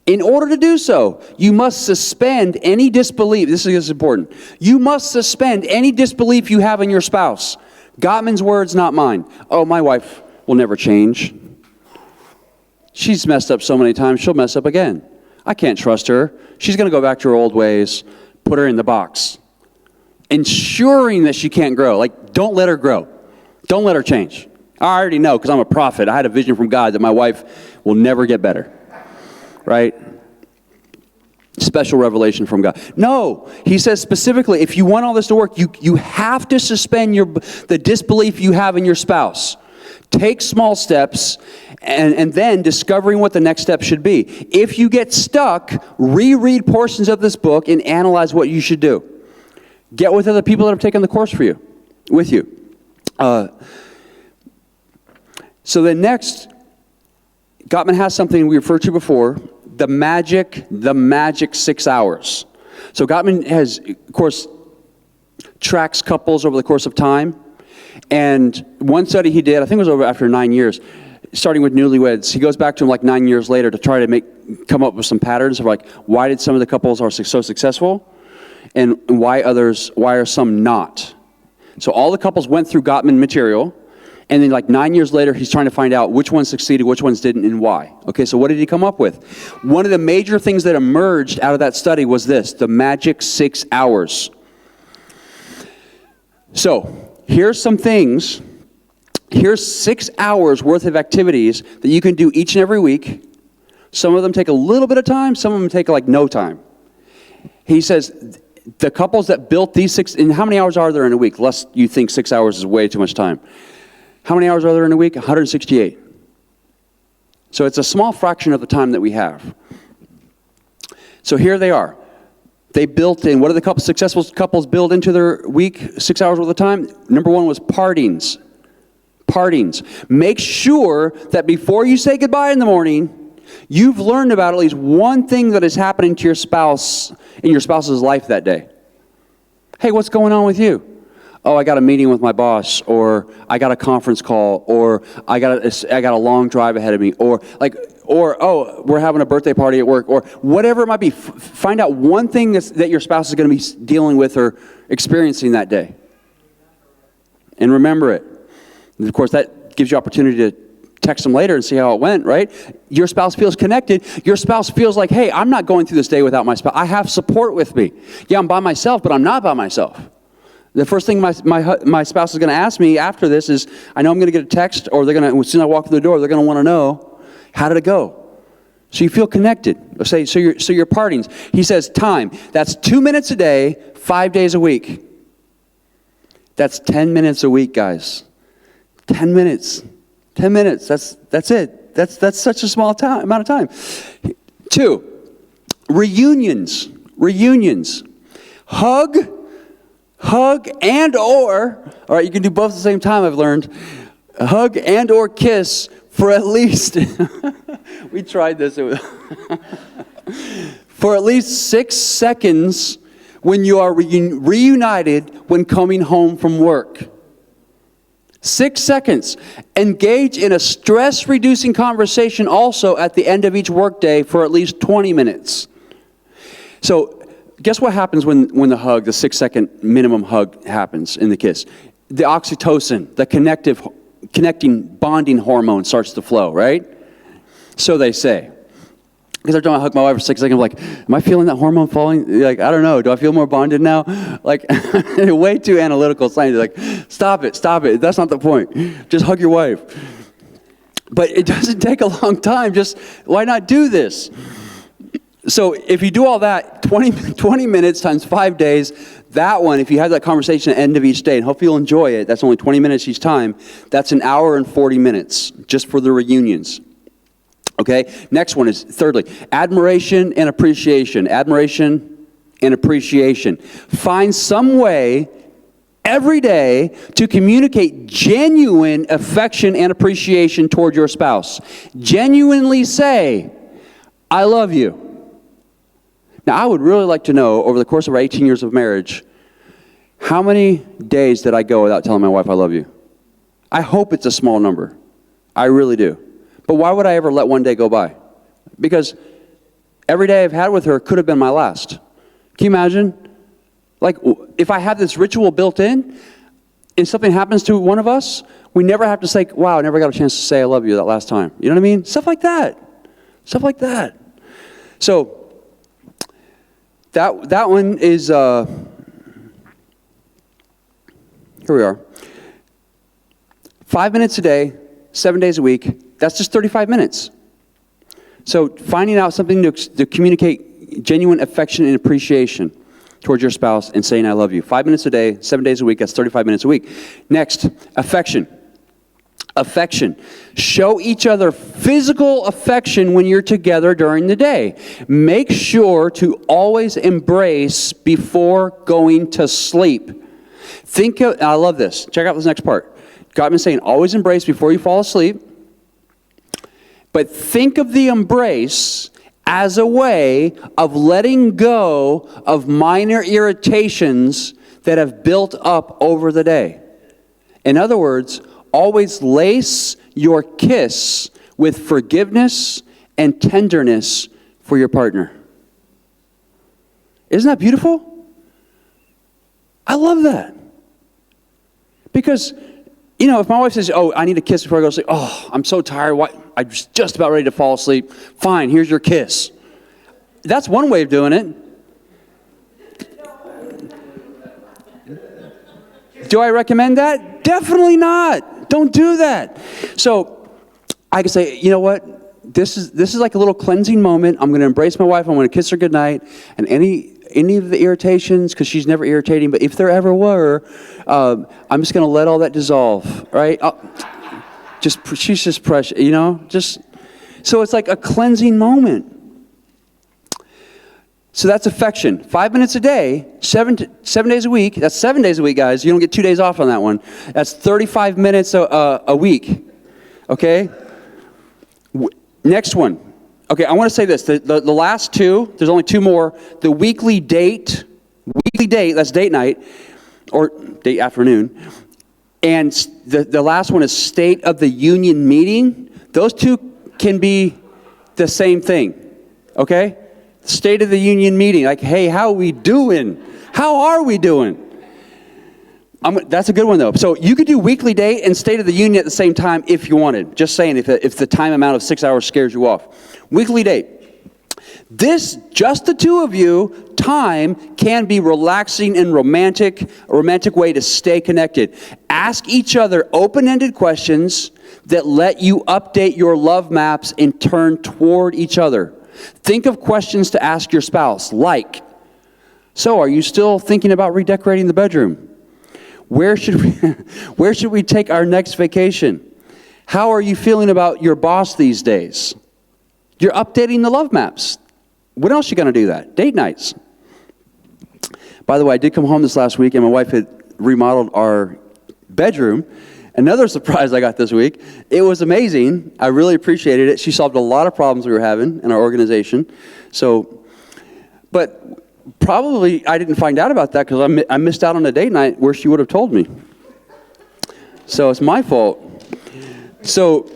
In order to do so, you must suspend any disbelief. This is important. You must suspend any disbelief you have in your spouse. Gottman's words, not mine. Oh, my wife will never change. She's messed up so many times, she'll mess up again. I can't trust her. She's going to go back to her old ways. Put her in the box. Ensuring that she can't grow. Like, don't let her grow. Don't let her change. I already know because I'm a prophet. I had a vision from God that my wife will never get better. Right? Special revelation from God. No, he says specifically, if you want all this to work, you have to suspend the disbelief you have in your spouse. Take small steps and then discovering what the next step should be. If you get stuck, reread portions of this book and analyze what you should do. Get with other people that have taken the course with you. So then next, Gottman has something we referred to before, the magic 6 hours. So Gottman has, of course, tracks couples over the course of time. And one study he did, I think it was over after 9 years, starting with newlyweds. He goes back to them like 9 years later to try to come up with some patterns of like, why did some of the couples are so successful? And why are some not? So all the couples went through Gottman material, and then like 9 years later, he's trying to find out which ones succeeded, which ones didn't, and why. Okay, so what did he come up with? One of the major things that emerged out of that study was this, the magic 6 hours. So here's some things. Here's 6 hours worth of activities that you can do each and every week. Some of them take a little bit of time, some of them take like no time. He says, the couples that built these 6, and how many hours are there in a week? Lest you think 6 hours is way too much time. How many hours are there in a week? 168. So it's a small fraction of the time that we have. So here they are. They built in, what do the successful couples build into their week, 6 hours worth of time? Number one was partings. Partings. Make sure that before you say goodbye in the morning, you've learned about at least one thing that is happening to your spouse in your spouse's life that day. Hey, what's going on with you? Oh, I got a meeting with my boss, or I got a conference call, or I got a long drive ahead of me, or oh, we're having a birthday party at work, or whatever it might be. Find out one thing that your spouse is going to be dealing with or experiencing that day. And remember it. And of course, that gives you opportunity to text them later and see how it went, right? Your spouse feels connected. Your spouse feels like, hey, I'm not going through this day without my spouse. I have support with me. Yeah, I'm by myself, but I'm not by myself. The first thing my spouse is going to ask me after this is, I know I'm going to get a text, or they're going to, as soon as I walk through the door, they're going to want to know, how did it go? So you feel connected. So your partings. He says time. That's 2 minutes a day, 5 days a week. That's 10 minutes a week, guys. 10 minutes. 10 minutes. That's it. That's such a small amount of time. 2, reunions. Hug Hug and or, all right, you can do both at the same time, I've learned. Hug and or kiss for at least, we tried this, for at least 6 seconds when you are reunited when coming home from work. 6 seconds. Engage in a stress-reducing conversation also at the end of each workday for at least 20 minutes. So, guess what happens when the hug, the 6-second minimum hug happens in the kiss? The oxytocin, the connecting, bonding hormone starts to flow, right? So they say. Because every time I hug my wife for 6 seconds, I'm like, am I feeling that hormone falling? Like, I don't know. Do I feel more bonded now? Like, way too analytical science. Like, stop it. That's not the point. Just hug your wife. But it doesn't take a long time. Just, why not do this? So if you do all that, 20 minutes times 5 days, that one, if you have that conversation at the end of each day, and hope you'll enjoy it, that's only 20 minutes each time, that's an hour and 40 minutes just for the reunions. Okay, next one is, thirdly, admiration and appreciation. Admiration and appreciation. Find some way every day to communicate genuine affection and appreciation toward your spouse. Genuinely say, I love you. Now, I would really like to know, over the course of our 18 years of marriage, how many days did I go without telling my wife I love you? I hope it's a small number. I really do. But why would I ever let one day go by? Because every day I've had with her could have been my last. Can you imagine? Like, if I have this ritual built in, and something happens to one of us, we never have to say, wow, I never got a chance to say I love you that last time. You know what I mean? Stuff like that. Stuff like that. So, that one is, here we are. 5 minutes a day, 7 days a week. That's just 35 minutes. So finding out something to communicate genuine affection and appreciation towards your spouse and saying I love you. 5 minutes a day, 7 days a week, that's 35 minutes a week. Next, affection. Affection. Show each other physical affection when you're together during the day. Make sure to always embrace before going to sleep. I love this. Check out this next part. God been saying always embrace before you fall asleep. But think of the embrace as a way of letting go of minor irritations that have built up over the day. In other words, always lace your kiss with forgiveness and tenderness for your partner. Isn't that beautiful? I love that. Because, you know, if my wife says, oh, I need a kiss before I go to sleep. Oh, I'm so tired. I'm just about ready to fall asleep. Fine, here's your kiss. That's one way of doing it. Do I recommend that? Definitely not. Don't do that. So I can say, you know what? This is like a little cleansing moment. I'm going to embrace my wife. I'm going to kiss her goodnight. And any of the irritations, because she's never irritating, but if there ever were, I'm just going to let all that dissolve, right? She's just precious, you know? So it's like a cleansing moment. So that's affection. 5 minutes a day, 7 days a week. That's 7 days a week, guys. You don't get 2 days off on that one. That's 35 minutes a week. Okay? Next one. Okay, I want to say this. The last two, there's only two more. The weekly date, that's date night, or date afternoon. And the last one is State of the Union meeting. Those two can be the same thing. Okay? State of the Union meeting. Like, hey, how are we doing? How are we doing? That's a good one, though. So you could do weekly date and State of the Union at the same time if you wanted. Just saying, if the time amount of 6 hours scares you off. Weekly date. This, just the two of you, time can be relaxing and romantic, a romantic way to stay connected. Ask each other open-ended questions that let you update your love maps and turn toward each other. Think of questions to ask your spouse, like, so are you still thinking about redecorating the bedroom? Where should we take our next vacation? How are you feeling about your boss these days? You're updating the love maps. When else are you going to do that? Date nights. By the way, I did come home this last week, and my wife had remodeled our bedroom. Another surprise I got this week. It was amazing. I really appreciated it. She solved a lot of problems we were having in our organization. So, but probably I didn't find out about that because I missed out on a date night where she would have told me. So it's my fault. So,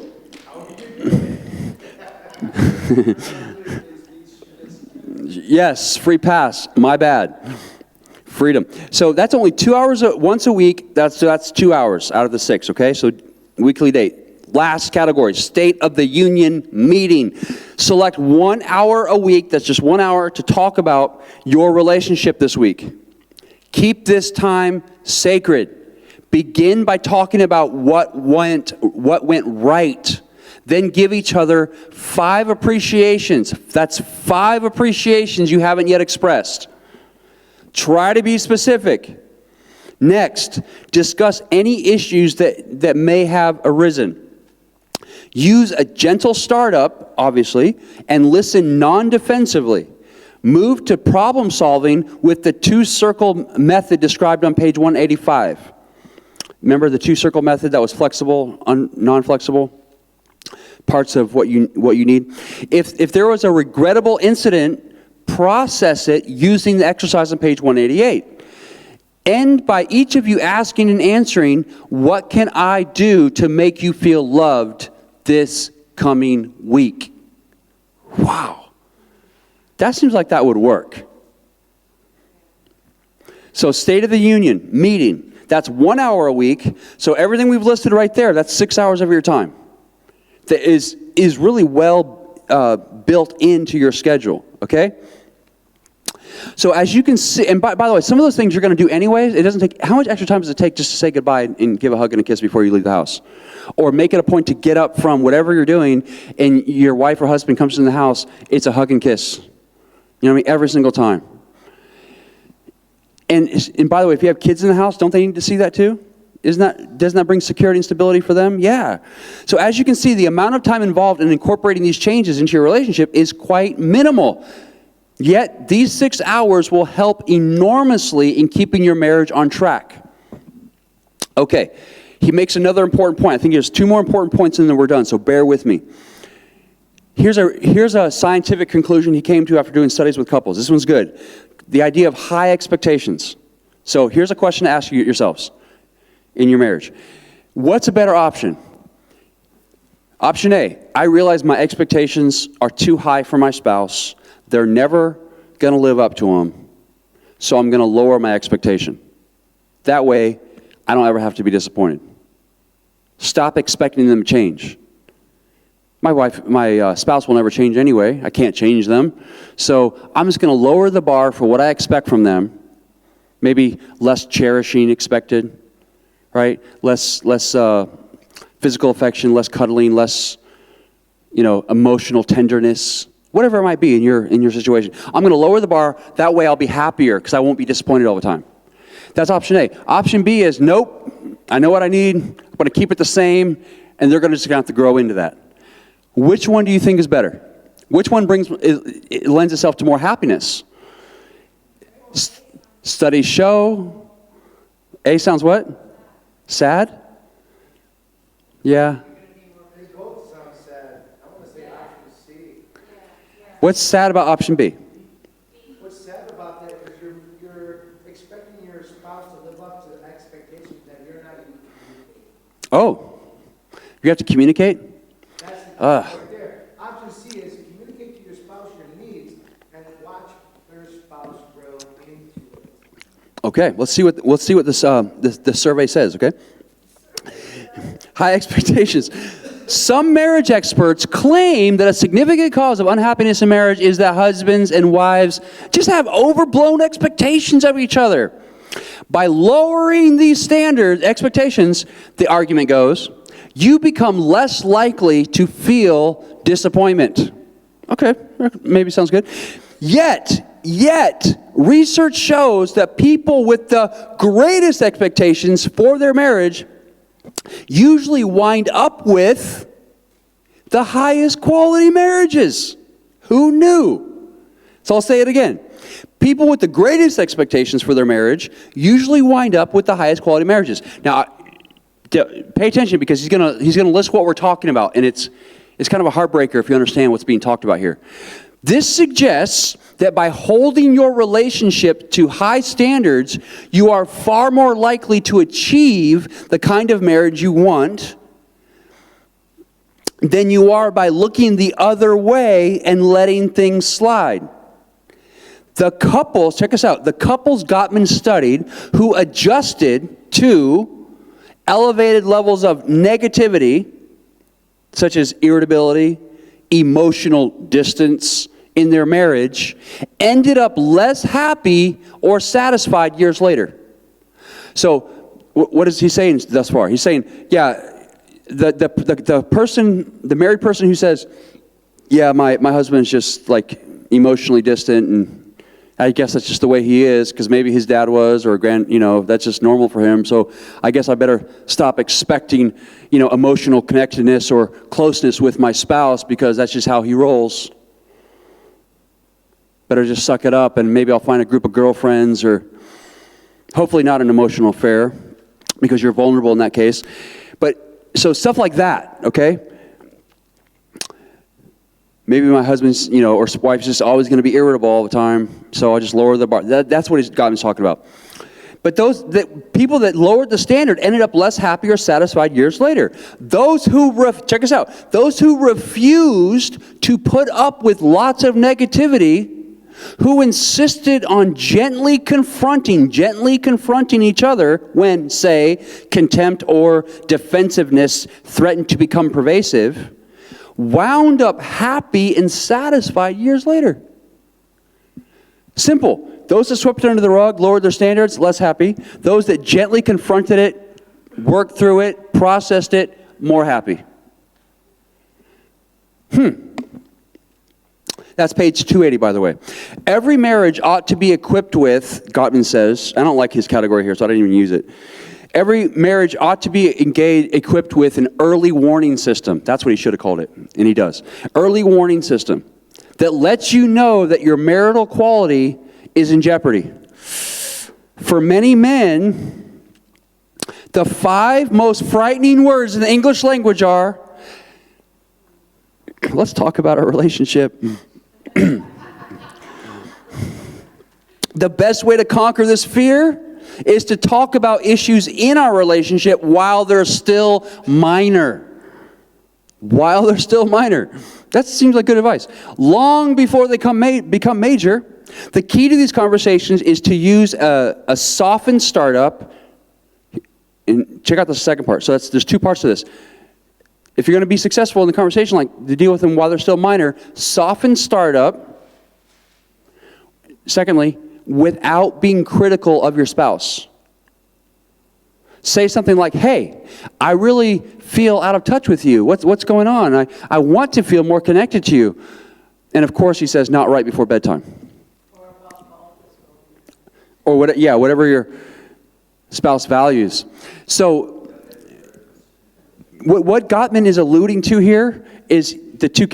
yes, free pass. My bad. Freedom. So that's only 2 hours once a week. That's 2 hours out of the 6. Okay. So weekly date. Last category: State of the Union meeting. Select 1 hour a week. That's just 1 hour to talk about your relationship this week. Keep this time sacred. Begin by talking about what went right. Then give each other 5 appreciations. That's 5 appreciations you haven't yet expressed. Try to be specific. Next, discuss any issues that may have arisen. Use a gentle startup, obviously, and listen non-defensively. Move to problem solving with the 2-circle method described on page 185. Remember the 2-circle method that was flexible, non-flexible? Parts of what you need. If there was a regrettable incident, process it using the exercise on page 188. End by each of you asking and answering, what can I do to make you feel loved this coming week? Wow. That seems like that would work. So State of the Union meeting, that's 1 hour a week. So everything we've listed right there, that's 6 hours of your time. That is really well built into your schedule, okay? So as you can see, and by the way, some of those things you're going to do anyways. It doesn't take, how much extra time does it take just to say goodbye and give a hug and a kiss before you leave the house? Or make it a point to get up from whatever you're doing and your wife or husband comes in the house, it's a hug and kiss. You know what I mean? Every single time. And by the way, if you have kids in the house, don't they need to see that too? Doesn't that bring security and stability for them? Yeah. So as you can see, the amount of time involved in incorporating these changes into your relationship is quite minimal. Yet, these 6 hours will help enormously in keeping your marriage on track. Okay, he makes another important point. I think there's 2 more important points and then we're done, so bear with me. Here's a scientific conclusion he came to after doing studies with couples. This one's good. The idea of high expectations. So here's a question to ask you yourselves in your marriage. What's a better option? Option A, I realize my expectations are too high for my spouse. They're never going to live up to them, so I'm going to lower my expectation. That way, I don't ever have to be disappointed. Stop expecting them to change. My spouse will never change anyway. I can't change them. So I'm just going to lower the bar for what I expect from them. Maybe less cherishing expected, right? Less physical affection, less cuddling, less, emotional tenderness. Whatever it might be in your situation. I'm going to lower the bar. That way I'll be happier because I won't be disappointed all the time. That's option A. Option B is, nope, I know what I need. I'm going to keep it the same, and they're just going to have to grow into that. Which one do you think is better? Which one it lends itself to more happiness? Studies show. A sounds what? Sad? Yeah. What's sad about option B? What's sad about that is you're expecting your spouse to live up to the expectations that you're not even communicating. Oh, you have to communicate? That's the right there. Option C is communicate to your spouse your needs and watch their spouse grow into it. Okay, let's see what this survey says. Okay, high expectations. Some marriage experts claim that a significant cause of unhappiness in marriage is that husbands and wives just have overblown expectations of each other. By lowering these expectations, the argument goes, you become less likely to feel disappointment. Okay, maybe sounds good. Yet, research shows that people with the greatest expectations for their marriage usually wind up with the highest quality marriages. Who knew? So I'll say it again. People with the greatest expectations for their marriage usually wind up with the highest quality marriages. Now, pay attention, because he's gonna list what we're talking about, and it's kind of a heartbreaker if you understand what's being talked about here. This suggests that by holding your relationship to high standards, you are far more likely to achieve the kind of marriage you want than you are by looking the other way and letting things slide. The couples, check us out, the couples Gottman studied who adjusted to elevated levels of negativity, such as irritability, emotional distance in their marriage, ended up less happy or satisfied years later. So what is he saying thus far? He's saying, yeah, the person, the married person who says, yeah, my husband's just like emotionally distant, and I guess that's just the way he is, because maybe his dad was, or that's just normal for him. So I guess I better stop expecting, emotional connectedness or closeness with my spouse, because that's just how he rolls. Better just suck it up, and maybe I'll find a group of girlfriends, or hopefully not an emotional affair, because you're vulnerable in that case. But so stuff like that, okay? Maybe my husband's, or wife's just always going to be irritable all the time, so I'll just lower the bar. That's what God's talking about. But people that lowered the standard ended up less happy or satisfied years later. Check us out. Those who refused to put up with lots of negativity, who insisted on gently confronting each other when, say, contempt or defensiveness threatened to become pervasive, wound up happy and satisfied years later. Simple. Those that swept it under the rug, lowered their standards, less happy. Those that gently confronted it, worked through it, processed it, more happy. That's page 280, by the way. Every marriage ought to be equipped with, Gottman says, I don't like his category here, so I didn't even use it. Every marriage ought to be equipped with an early warning system. That's what he should have called it, and he does. Early warning system that lets you know that your marital quality is in jeopardy. For many men, the 5 most frightening words in the English language are, let's talk about our relationship. The best way to conquer this fear is to talk about issues in our relationship while they're still minor. That seems like good advice. Long before they become major, the key to these conversations is to use a softened startup. And check out the second part. So there's 2 parts to this. If you're going to be successful in the conversation, like to deal with them while they're still minor, soften startup. Secondly, without being critical of your spouse. Say something like, hey, I really feel out of touch with you. What's going on? I want to feel more connected to you. And of course, he says, not right before bedtime. Or whatever your spouse values. So what Gottman is alluding to here is the 2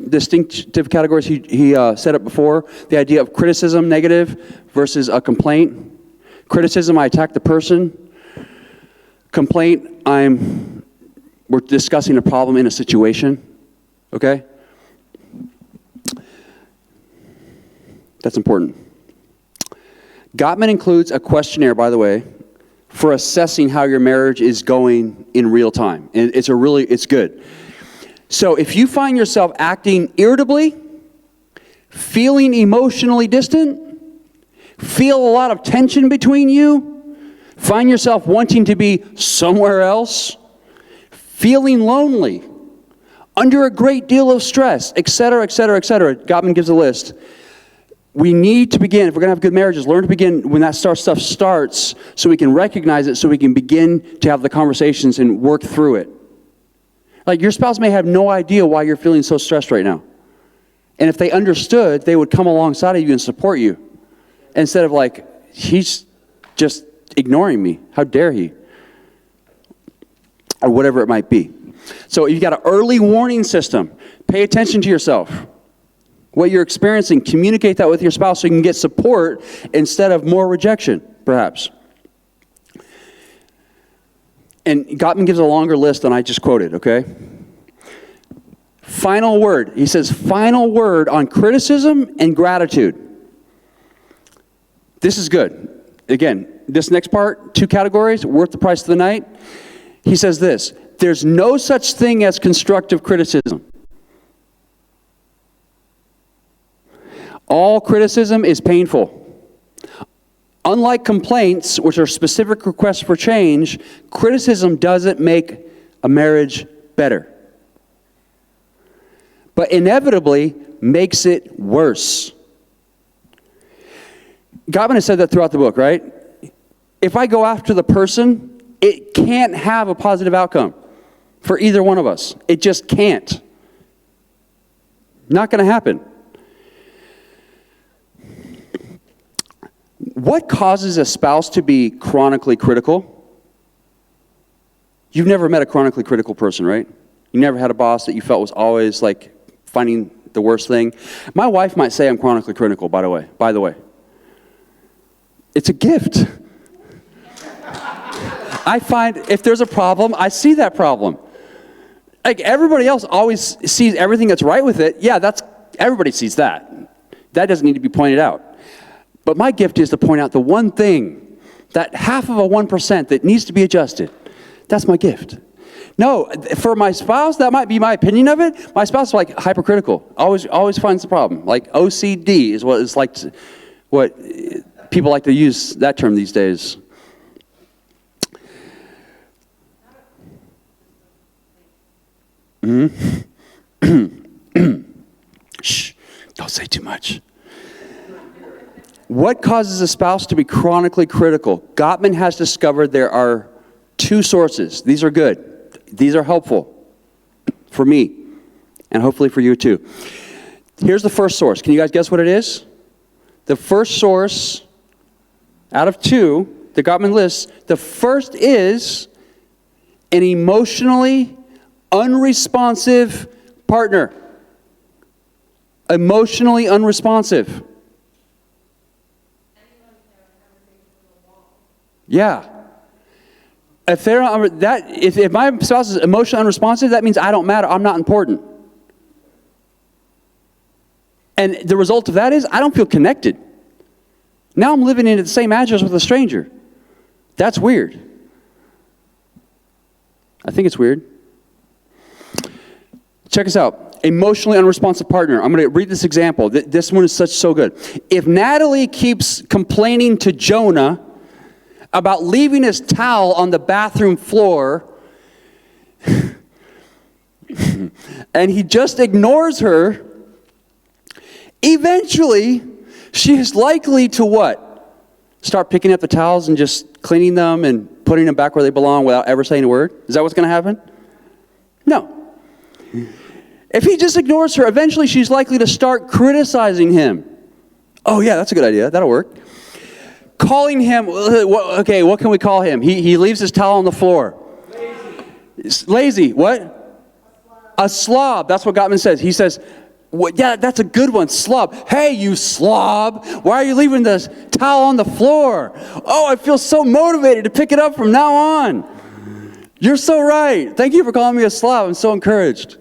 distinctive categories he set up before. The idea of criticism, negative, versus a complaint. Criticism, I attack the person. Complaint, we're discussing a problem in a situation. Okay? That's important. Gottman includes a questionnaire, by the way, for assessing how your marriage is going in real time. And it's good. So if you find yourself acting irritably, feeling emotionally distant, feel a lot of tension between you, find yourself wanting to be somewhere else, feeling lonely, under a great deal of stress, etc., etc., etc., Gottman gives a list. We need to begin, if we're going to have good marriages, learn to begin when that stuff starts so we can recognize it, so we can begin to have the conversations and work through it. Like, your spouse may have no idea why you're feeling so stressed right now. And if they understood, they would come alongside of you and support you. Instead of like, he's just ignoring me. How dare he? Or whatever it might be. So you've got an early warning system. Pay attention to yourself. what you're experiencing. Communicate that with your spouse so you can get support instead of more rejection, perhaps. And Gottman gives a longer list than I just quoted, okay? Final word. He says, final word on criticism and gratitude. This is good. Again, this next part, 2 categories, worth the price of the night. He says this, there's no such thing as constructive criticism. All criticism is painful. Unlike complaints, which are specific requests for change, criticism doesn't make a marriage better, but inevitably makes it worse. Gottman has said that throughout the book, right? If I go after the person, it can't have a positive outcome for either one of us. It just can't. Not going to happen. What causes a spouse to be chronically critical? You've never met a chronically critical person, right? You never had a boss that you felt was always like finding the worst thing. My wife might say I'm chronically critical, by the way. It's a gift. I find if there's a problem, I see that problem. Like everybody else always sees everything that's right with it. Yeah, everybody sees that. That doesn't need to be pointed out. But my gift is to point out the one thing, that half of a 1% that needs to be adjusted. That's my gift. No, for my spouse, that might be my opinion of it. My spouse is like hypercritical. Always finds the problem. Like OCD is what it's like. What people like to use that term these days. Shh! Don't say too much. What causes a spouse to be chronically critical? Gottman has discovered there are 2 sources. These are good. These are helpful for me, and hopefully for you too. Here's the first source. Can you guys guess what it is? The first source out of 2, the Gottman lists, the first is an emotionally unresponsive partner. Emotionally unresponsive. Yeah. If they're not, if my spouse is emotionally unresponsive, that means I don't matter. I'm not important. And the result of that is I don't feel connected. Now I'm living in the same address with a stranger. That's weird. I think it's weird. Check this out. Emotionally unresponsive partner. I'm going to read this example. This one is so good. If Natalie keeps complaining to Jonah about leaving his towel on the bathroom floor, and he just ignores her, eventually, she is likely to what? Start picking up the towels and just cleaning them and putting them back where they belong without ever saying a word? Is that what's going to happen? No. If he just ignores her, eventually she's likely to start criticizing him. Oh yeah, that's a good idea. That'll work. Calling him, okay, what can we call him? He leaves his towel on the floor. Lazy, what? A slob. That's what Gottman says. He says, yeah, that's a good one, slob. Hey, you slob, why are you leaving the towel on the floor? Oh, I feel so motivated to pick it up from now on. You're so right. Thank you for calling me a slob. I'm so encouraged.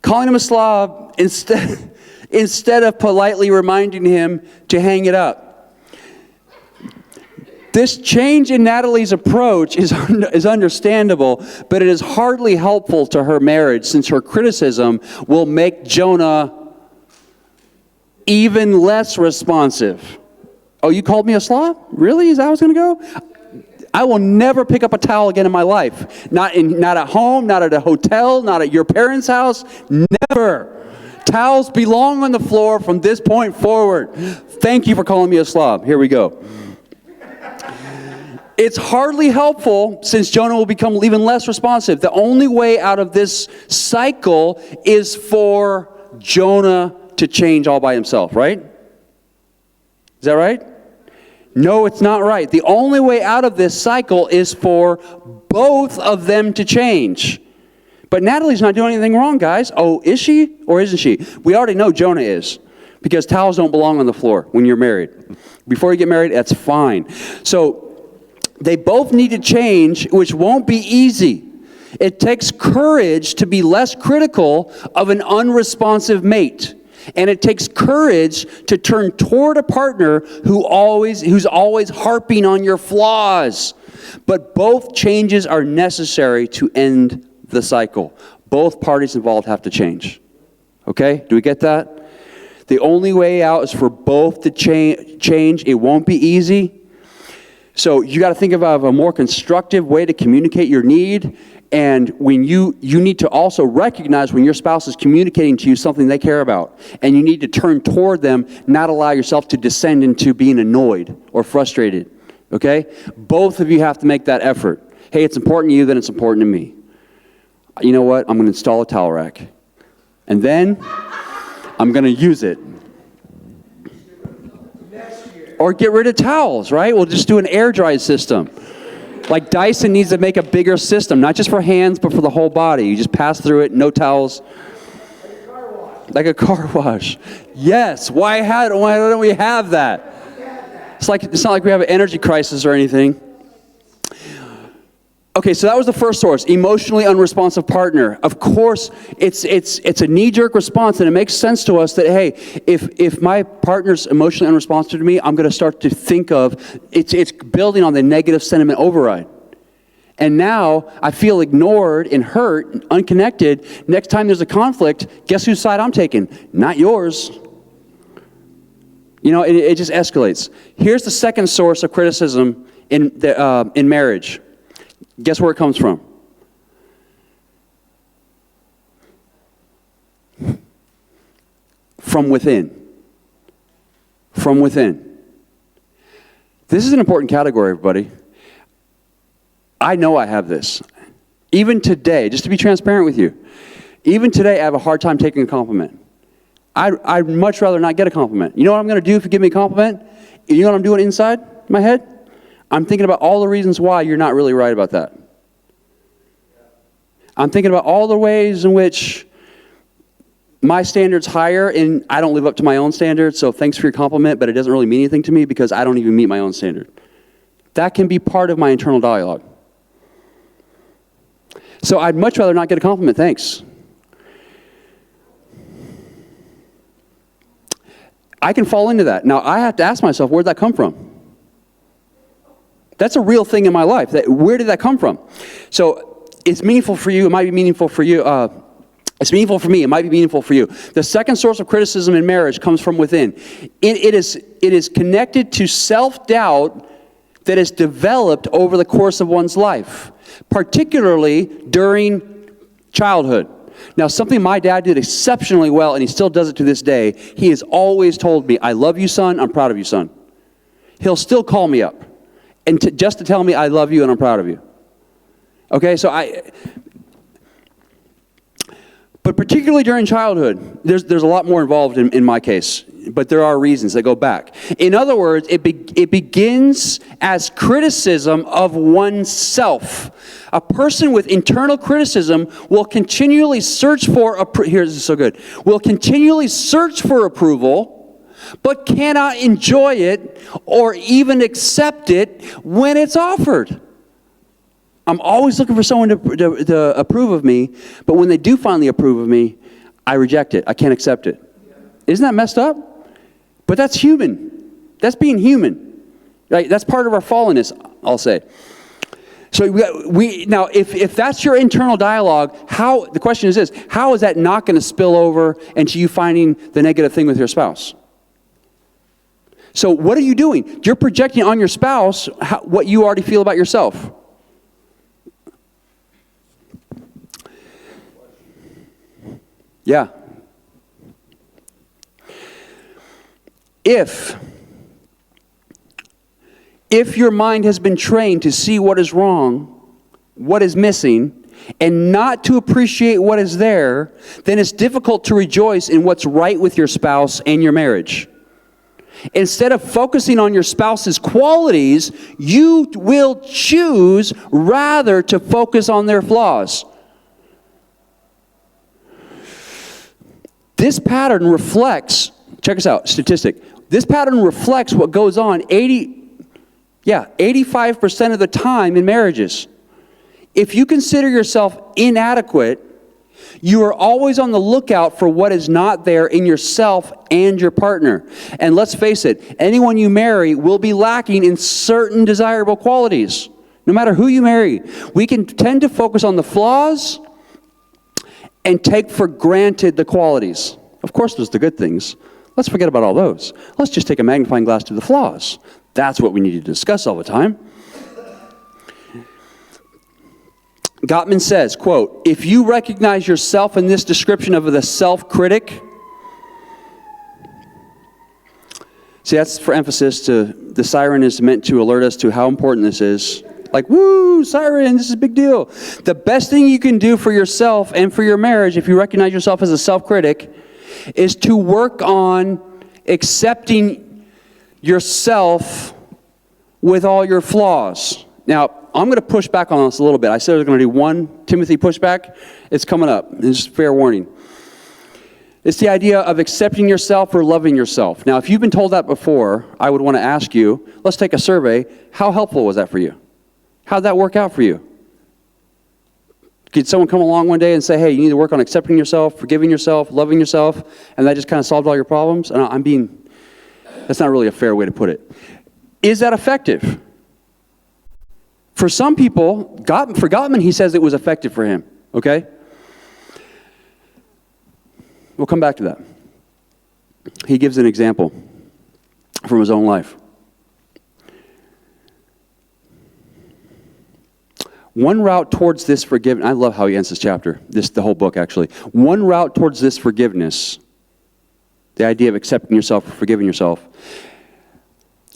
Calling him a slob instead of politely reminding him to hang it up. This change in Natalie's approach is understandable, but it is hardly helpful to her marriage since her criticism will make Jonah even less responsive. Oh, you called me a slob? Really? Is that how it's going to go? I will never pick up a towel again in my life. Not at home, not at a hotel, not at your parents' house. Never. Towels belong on the floor from this point forward. Thank you for calling me a slob. Here we go. It's hardly helpful since Jonah will become even less responsive. The only way out of this cycle is for Jonah to change all by himself, right? Is that right? No, it's not right. The only way out of this cycle is for both of them to change. But Natalie's not doing anything wrong, guys. Oh, is she or isn't she? We already know Jonah is, because towels don't belong on the floor when you're married. Before you get married, that's fine. So they both need to change, which won't be easy. It takes courage to be less critical of an unresponsive mate. And it takes courage to turn toward a partner who's always harping on your flaws. But both changes are necessary to end the cycle. Both parties involved have to change. Okay? Do we get that? The only way out is for both to change. It won't be easy. So you got to think about a more constructive way to communicate your need. And when you need to also recognize when your spouse is communicating to you something they care about. And you need to turn toward them, not allow yourself to descend into being annoyed or frustrated. Okay? Both of you have to make that effort. Hey, it's important to you, then it's important to me. You know what? I'm going to install a towel rack. And then I'm going to use it. Or get rid of towels, right? We'll just do an air dry system. Like Dyson needs to make a bigger system, not just for hands, but for the whole body. You just pass through it, no towels. Like a car wash. Yes. Why don't we have that? It's not like we have an energy crisis or anything. Okay, so that was the first source, emotionally unresponsive partner. Of course, it's a knee-jerk response, and it makes sense to us that, hey, if my partner's emotionally unresponsive to me, I'm going to start to think of, it's building on the negative sentiment override. And now I feel ignored and hurt, unconnected. Next time there's a conflict, guess whose side I'm taking? Not yours. You know, it just escalates. Here's the second source of criticism in marriage. Guess where it comes from? From within. From within. This is an important category, everybody. I know I have this. Even today, just to be transparent with you, even today I have a hard time taking a compliment. I'd much rather not get a compliment. You know what I'm going to do if you give me a compliment? You know what I'm doing inside my head? I'm thinking about all the reasons why you're not really right about that. I'm thinking about all the ways in which my standard's higher and I don't live up to my own standards, so thanks for your compliment, but it doesn't really mean anything to me because I don't even meet my own standard. That can be part of my internal dialogue. So I'd much rather not get a compliment, thanks. I can fall into that. Now, I have to ask myself, where'd that come from? That's a real thing in my life. Where did that come from? So it's meaningful for you. It might be meaningful for you. It's meaningful for me. It might be meaningful for you. The second source of criticism in marriage comes from within. It is connected to self-doubt that is developed over the course of one's life, particularly during childhood. Now, something my dad did exceptionally well, and he still does it to this day, he has always told me, I love you, son. I'm proud of you, son. He'll still call me up. And just to tell me I love you and I'm proud of you. Okay, but particularly during childhood, there's a lot more involved in my case, but there are reasons that go back. In other words, it begins as criticism of oneself. A person with internal criticism will continually search for will continually search for approval, but cannot enjoy it or even accept it when it's offered. I'm always looking for someone to approve of me, but when they do finally approve of me, I reject it. I can't accept it. Isn't that messed up? But that's human. That's being human. Right? That's part of our fallenness, I'll say. So now, if that's your internal dialogue, the question is this: how is that not going to spill over into you finding the negative thing with your spouse? So what are you doing? You're projecting on your spouse what you already feel about yourself. Yeah. If your mind has been trained to see what is wrong, what is missing, and not to appreciate what is there, then it's difficult to rejoice in what's right with your spouse and your marriage. Instead of focusing on your spouse's qualities, you will choose rather to focus on their flaws. This pattern reflects, check us out, statistic. This pattern reflects what goes on 85% of the time in marriages. If you consider yourself inadequate, you are always on the lookout for what is not there in yourself and your partner. And let's face it, anyone you marry will be lacking in certain desirable qualities. No matter who you marry, we can tend to focus on the flaws and take for granted the qualities. Of course, there's the good things. Let's forget about all those. Let's just take a magnifying glass to the flaws. That's what we need to discuss all the time. Gottman says, quote, if you recognize yourself in this description of the self-critic, see, that's for emphasis. The siren is meant to alert us to how important this is. Like, woo, siren, this is a big deal. The best thing you can do for yourself and for your marriage, if you recognize yourself as a self-critic, is to work on accepting yourself with all your flaws. Now, I'm going to push back on this a little bit. I said I was going to do one Timothy pushback. It's coming up. It's fair warning. It's the idea of accepting yourself or loving yourself. Now, if you've been told that before, I would want to ask you, let's take a survey. How helpful was that for you? How'd that work out for you? Could someone come along one day and say, hey, you need to work on accepting yourself, forgiving yourself, loving yourself, and that just kind of solved all your problems? And that's not really a fair way to put it. Is that effective? For some people, for Gottman, he says it was effective for him, okay? We'll come back to that. He gives an example from his own life. One route towards this forgiveness, I love how he ends this chapter, the whole book actually. One route towards this forgiveness, the idea of accepting yourself or forgiving yourself,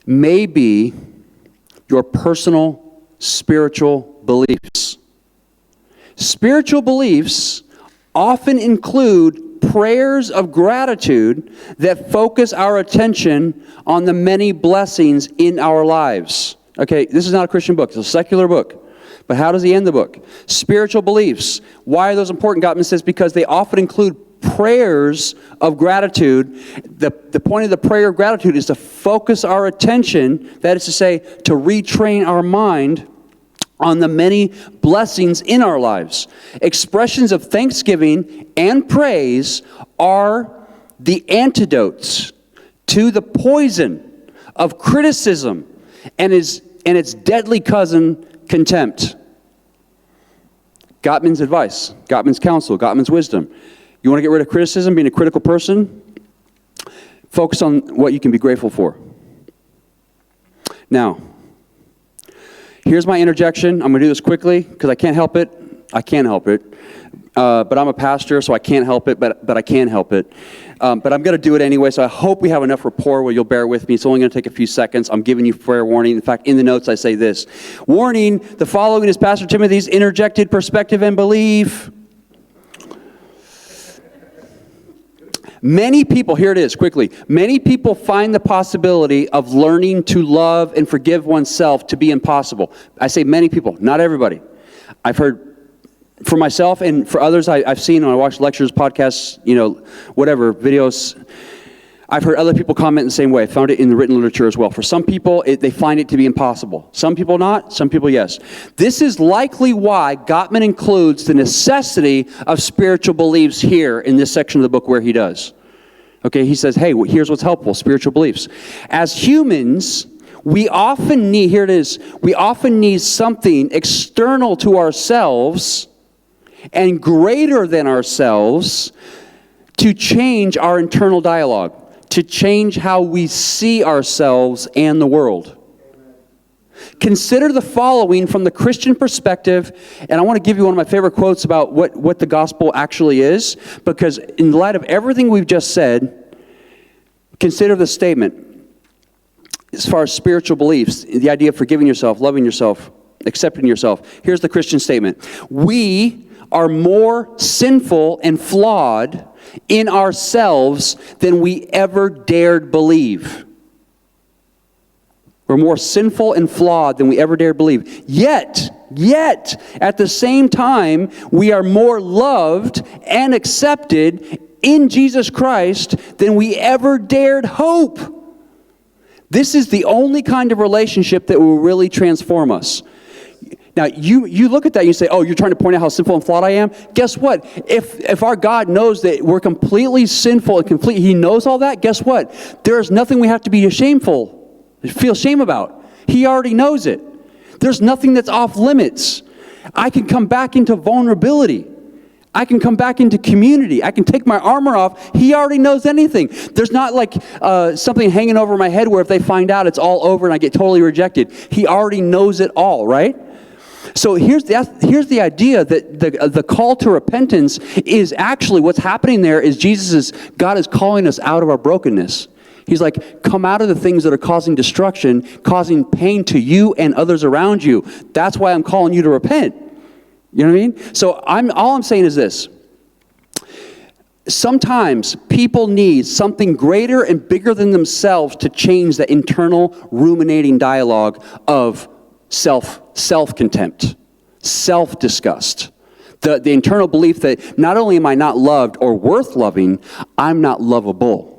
may be your personal spiritual beliefs. Spiritual beliefs often include prayers of gratitude that focus our attention on the many blessings in our lives. Okay, this is not a Christian book, it's a secular book. But how does he end the book? Spiritual beliefs. Why are those important? Gottman says because they often include prayers of gratitude. The point of the prayer of gratitude is to focus our attention, that is to say, to retrain our mind on the many blessings in our lives. Expressions of thanksgiving and praise are the antidotes to the poison of criticism and its deadly cousin, contempt. Gottman's advice, Gottman's counsel, Gottman's wisdom. You want to get rid of criticism, being a critical person? Focus on what you can be grateful for. Now, here's my interjection. I'm going to do this quickly because I can't help it. I can't help it. But I'm a pastor, so I can't help it, but I can help it. But I'm going to do it anyway, so I hope we have enough rapport where you'll bear with me. It's only going to take a few seconds. I'm giving you fair warning. In fact, in the notes I say this. Warning, the following is Pastor Timothy's interjected perspective and belief. Many people, here it is, quickly. Many people find the possibility of learning to love and forgive oneself to be impossible. I say many people, not everybody. I've heard for myself and for others I've seen when I watch lectures, podcasts, whatever, videos, I've heard other people comment in the same way. I found it in the written literature as well. For some people, they find it to be impossible. Some people not, some people yes. This is likely why Gottman includes the necessity of spiritual beliefs here in this section of the book where he does. Okay, he says, hey, here's what's helpful, spiritual beliefs. As humans, we often need, here it is, we often need something external to ourselves and greater than ourselves to change our internal dialogue, to change how we see ourselves and the world. Consider the following from the Christian perspective, and I want to give you one of my favorite quotes about what the gospel actually is, because in light of everything we've just said, consider the statement. As far as spiritual beliefs, the idea of forgiving yourself, loving yourself, accepting yourself. Here's the Christian statement. We are more sinful and flawed in ourselves than we ever dared believe. We're more sinful and flawed than we ever dared believe. Yet, at the same time, we are more loved and accepted in Jesus Christ than we ever dared hope. This is the only kind of relationship that will really transform us. Now, you look at that and you say, oh, you're trying to point out how sinful and flawed I am? Guess what? If our God knows that we're completely sinful and complete, He knows all that, guess what? There is nothing we have to be feel shame about. He already knows it. There's nothing that's off limits. I can come back into vulnerability. I can come back into community. I can take my armor off. He already knows anything. There's not like something hanging over my head where if they find out it's all over and I get totally rejected. He already knows it all, right? So here's the idea that the call to repentance is actually what's happening there is God is calling us out of our brokenness. He's like, come out of the things that are causing destruction, causing pain to you and others around you. That's why I'm calling you to repent. You know what I mean? So all I'm saying is this. Sometimes people need something greater and bigger than themselves to change the internal ruminating dialogue of self-contempt, self-disgust. The internal belief that not only am I not loved or worth loving, I'm not lovable.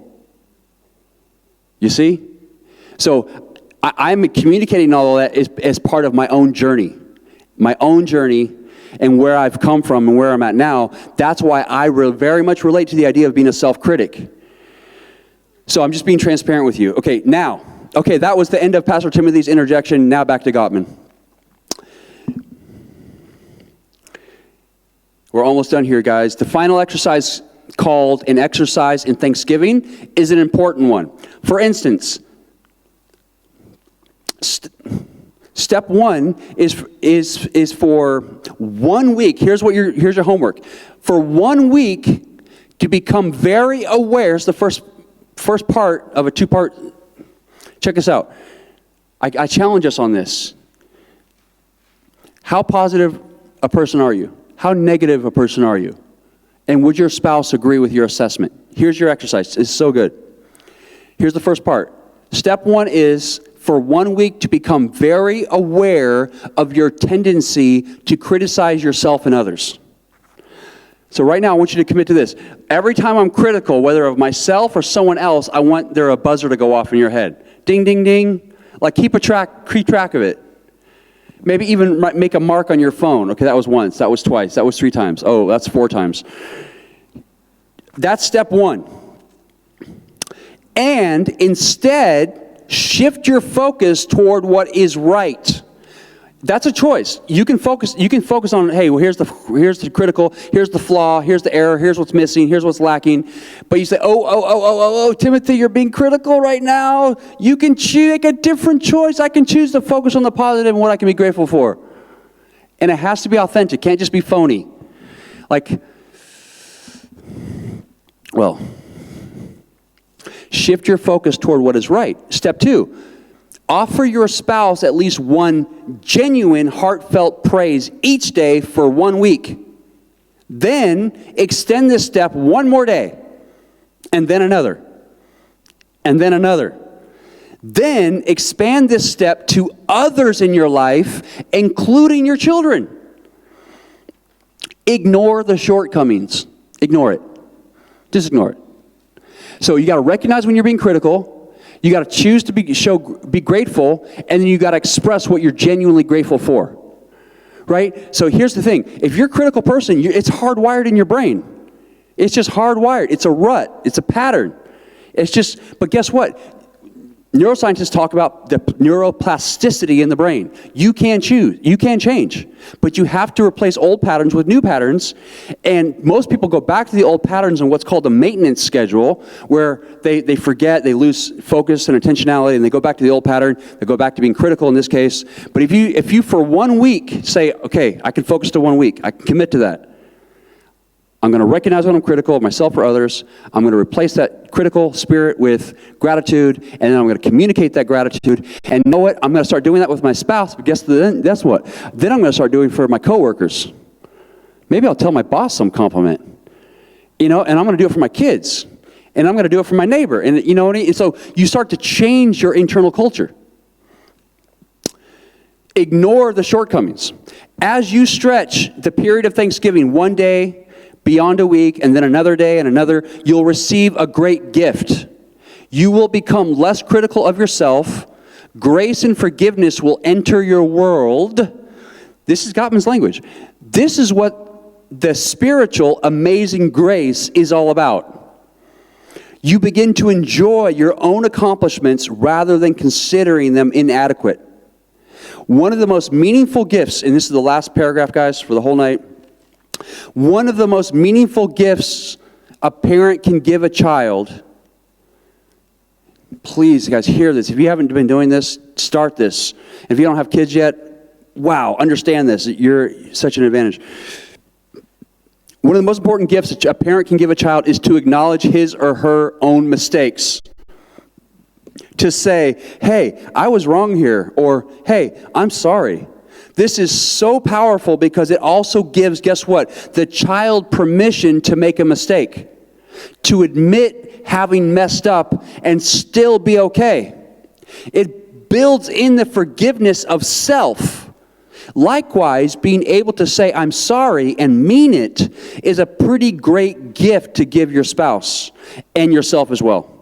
You see? So I'm communicating all of that as part of my own journey. My own journey and where I've come from and where I'm at now. That's why I very much relate to the idea of being a self-critic. So I'm just being transparent with you. Okay, that was the end of Pastor Timothy's interjection. Now back to Gottman. We're almost done here, guys. The final exercise called an exercise in thanksgiving is an important one. For instance, step one is for 1 week. Here's your homework. For 1 week to become very aware. It's the first part of a two-part. Check this out. I challenge us on this. How positive a person are you? How negative a person are you? And would your spouse agree with your assessment? Here's your exercise. It's so good. Here's the first part. Step one is for 1 week to become very aware of your tendency to criticize yourself and others. So right now, I want you to commit to this. Every time I'm critical, whether of myself or someone else, I want there a buzzer to go off in your head. Ding, ding, ding. Like keep track of it. Maybe even make a mark on your phone. Okay, that was once. That was twice. That was 3 times. Oh, that's 4 times. That's step one. And instead, shift your focus toward what is right. That's a choice. You can focus on, hey, well, here's the critical, here's the flaw, here's the error, here's what's missing, here's what's lacking. But you say, oh, Timothy, you're being critical right now. You can make a different choice. I can choose to focus on the positive and what I can be grateful for. And it has to be authentic. It can't just be phony. Shift your focus toward what is right. Step 2. Offer your spouse at least one genuine, heartfelt praise each day for 1 week. Then extend this step 1 more day, and then another, and then another. Then expand this step to others in your life, including your children. Ignore the shortcomings. Ignore it. Just ignore it. So you got to recognize when you're being critical. You got to choose to be grateful, and then you got to express what you're genuinely grateful for. Right? So here's the thing. If you're a critical person, it's hardwired in your brain. It's just hardwired. It's a rut. It's a pattern. But guess what? Neuroscientists talk about the neuroplasticity in the brain. You can choose. You can change. But you have to replace old patterns with new patterns. And most people go back to the old patterns in what's called a maintenance schedule, where they forget, they lose focus and intentionality, and they go back to the old pattern. They go back to being critical in this case. But if you for 1 week say, okay, I can focus to 1 week. I can commit to that. I'm going to recognize when I'm critical of myself or others. I'm going to replace that critical spirit with gratitude, and then I'm going to communicate that gratitude. And you know what? I'm going to start doing that with my spouse. But guess what? Then I'm going to start doing it for my coworkers. Maybe I'll tell my boss some compliment. And I'm going to do it for my kids. And I'm going to do it for my neighbor. And you know what I mean? And so you start to change your internal culture. Ignore the shortcomings. As you stretch the period of Thanksgiving 1 day, beyond a week, and then another day and another, you'll receive a great gift. You will become less critical of yourself. Grace and forgiveness will enter your world. This is Gottman's language. This is what the spiritual amazing grace is all about. You begin to enjoy your own accomplishments rather than considering them inadequate. One of the most meaningful gifts, and this is the last paragraph, guys, for the whole night. One of the most meaningful gifts a parent can give a child. Please, guys, hear this. If you haven't been doing this, start this. If you don't have kids yet, wow, understand this. You're such an advantage. One of the most important gifts a parent can give a child is to acknowledge his or her own mistakes. To say, hey, I was wrong here, or hey, I'm sorry. This is so powerful because it also gives, guess what, the child permission to make a mistake, to admit having messed up and still be okay. It builds in the forgiveness of self. Likewise, being able to say, I'm sorry, and mean it is a pretty great gift to give your spouse and yourself as well.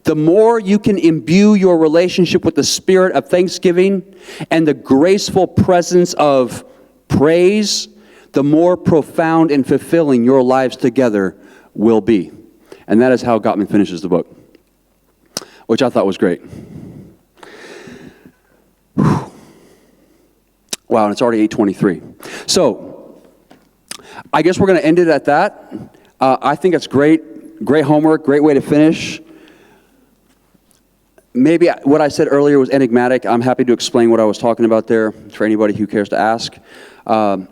The more you can imbue your relationship with the spirit of thanksgiving and the graceful presence of praise, the more profound and fulfilling your lives together will be. And that is how Gottman finishes the book, which I thought was great. Whew. Wow, and it's already 8:23. So, I guess we're going to end it at that. I think it's great. Great homework, great way to finish. Maybe what I said earlier was enigmatic. I'm happy to explain what I was talking about there for anybody who cares to ask. I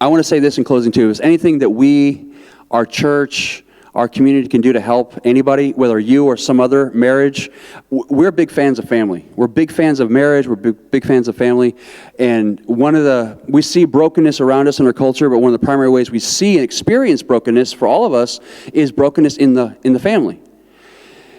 want to say this in closing too. Is anything that we, our church, our community can do to help anybody, whether you or some other marriage, we're big fans of family. We're big fans of marriage. We're big fans of family. And we see brokenness around us in our culture, but one of the primary ways we see and experience brokenness for all of us is brokenness in the family.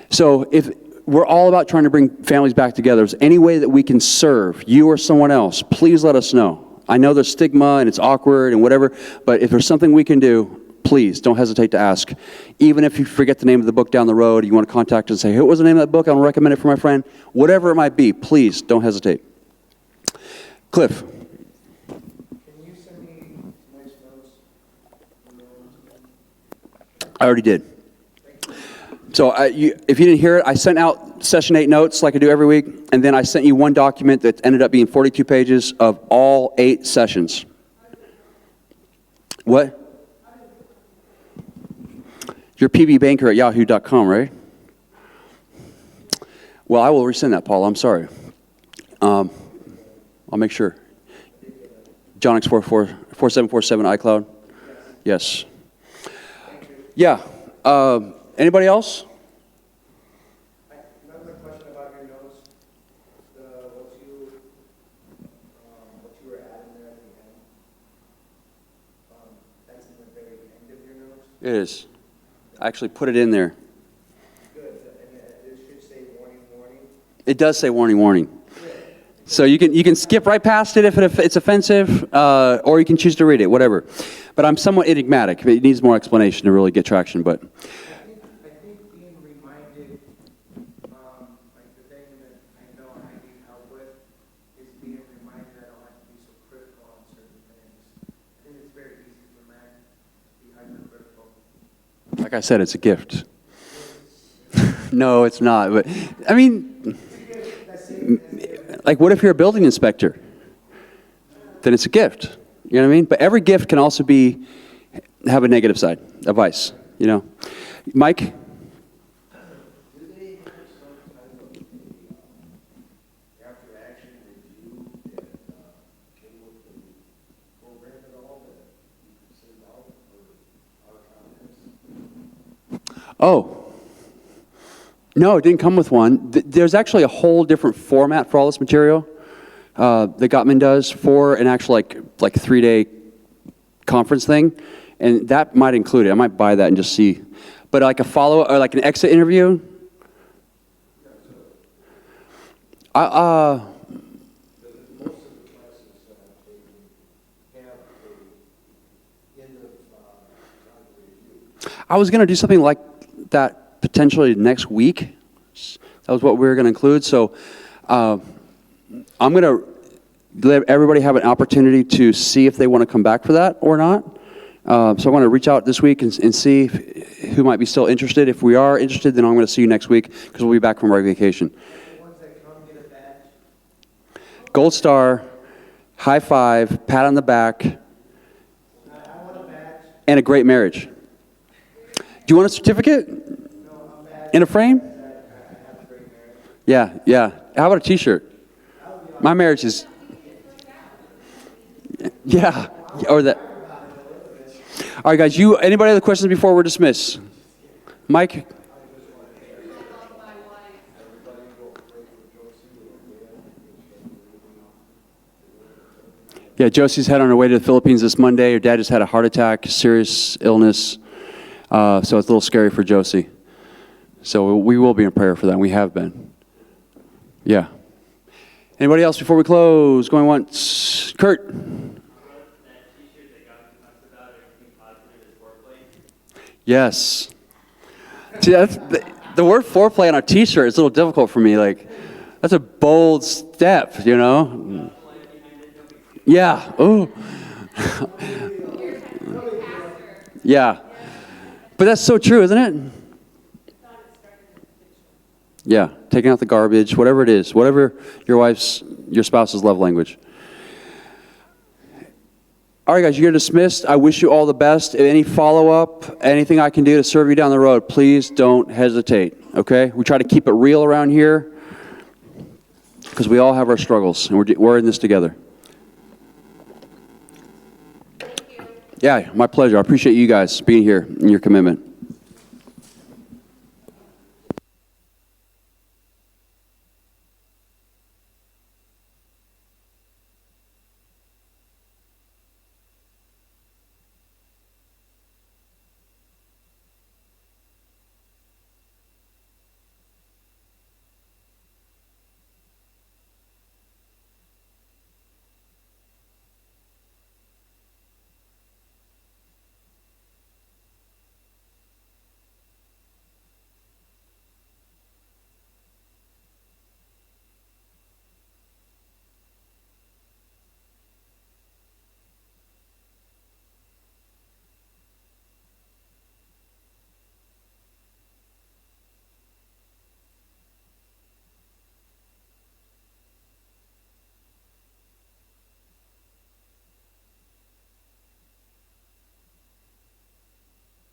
So if we're all about trying to bring families back together, if there's any way that we can serve you or someone else, please let us know. I know there's stigma and it's awkward and whatever, but if there's something we can do, please don't hesitate to ask. Even if you forget the name of the book down the road, you want to contact us and say, hey, what was the name of that book? I want to recommend it for my friend. Whatever it might be, please don't hesitate. Cliff. Can you send me tonight's notes? I already did. So if you didn't hear it, I sent out Session 8 notes like I do every week, and then I sent you one document that ended up being 42 pages of all 8 sessions. What? You're pbbanker@yahoo.com, right? Well, I will resend that, Paul. I'm sorry. I'll make sure. JohnX4747 iCloud. Yes. Yeah. Anybody else? Another question about your notes. What you were adding there at the end. That's in the very end of your notes. It is. I actually put it in there. Good. And it should say warning, warning. It does say warning, warning. So you can skip right past it if it's offensive, or you can choose to read it, whatever. But I'm somewhat enigmatic. It needs more explanation to really get traction. But I think being reminded, like the thing that I know I need help with, is being reminded I don't have to be so critical on certain things. I think it's very easy for men to be hypercritical. like I said, it's a gift. No, it's not. But I mean, like, what if you're a building inspector? Then it's a gift. You know what I mean? But every gift can also have a negative side, a vice. You know, Mike. Do they have some kind of after action review that came with the program at all that you can send out for our comments? Oh. No, it didn't come with one. There's actually a whole different format for all this material that Gottman does for an actual like 3-day conference thing, and that might include it. I might buy that and just see. But like a follow-up or like an exit interview. Most of the classes that I've taken have a end of I was going to do something like that potentially next week. That was what we were going to include. So I'm going to let everybody have an opportunity to see if they want to come back for that or not. So I want to reach out this week and see who might be still interested. If we are interested, then I'm going to see you next week because we'll be back from our vacation. The ones that come get a badge. Gold star, high five, pat on the back, I want a badge. and a great marriage. Do you want a certificate? No, a badge. In a frame? I have a great marriage. Yeah, yeah. How about a t-shirt? My marriage is... Yeah, or that... All right, guys, anybody have questions before we're dismissed? Mike? Yeah, Josie's head on her way to the Philippines this Monday. Her dad just had a heart attack, serious illness. So it's a little scary for Josie. So we will be in prayer for that, and we have been. Yeah. Anybody else before we close? Going once? Kurt? Yes. See, that's the word foreplay on a t-shirt is a little difficult for me. Like, that's a bold step, you know? Yeah. Oh. Yeah. But that's so true, isn't it? Yeah. Taking out the garbage, whatever it is, whatever your spouse's love language. All right, guys, you're dismissed. I wish you all the best. Any follow-up, anything I can do to serve you down the road, please don't hesitate, okay? We try to keep it real around here because we all have our struggles, and we're in this together. Yeah, my pleasure. I appreciate you guys being here and your commitment.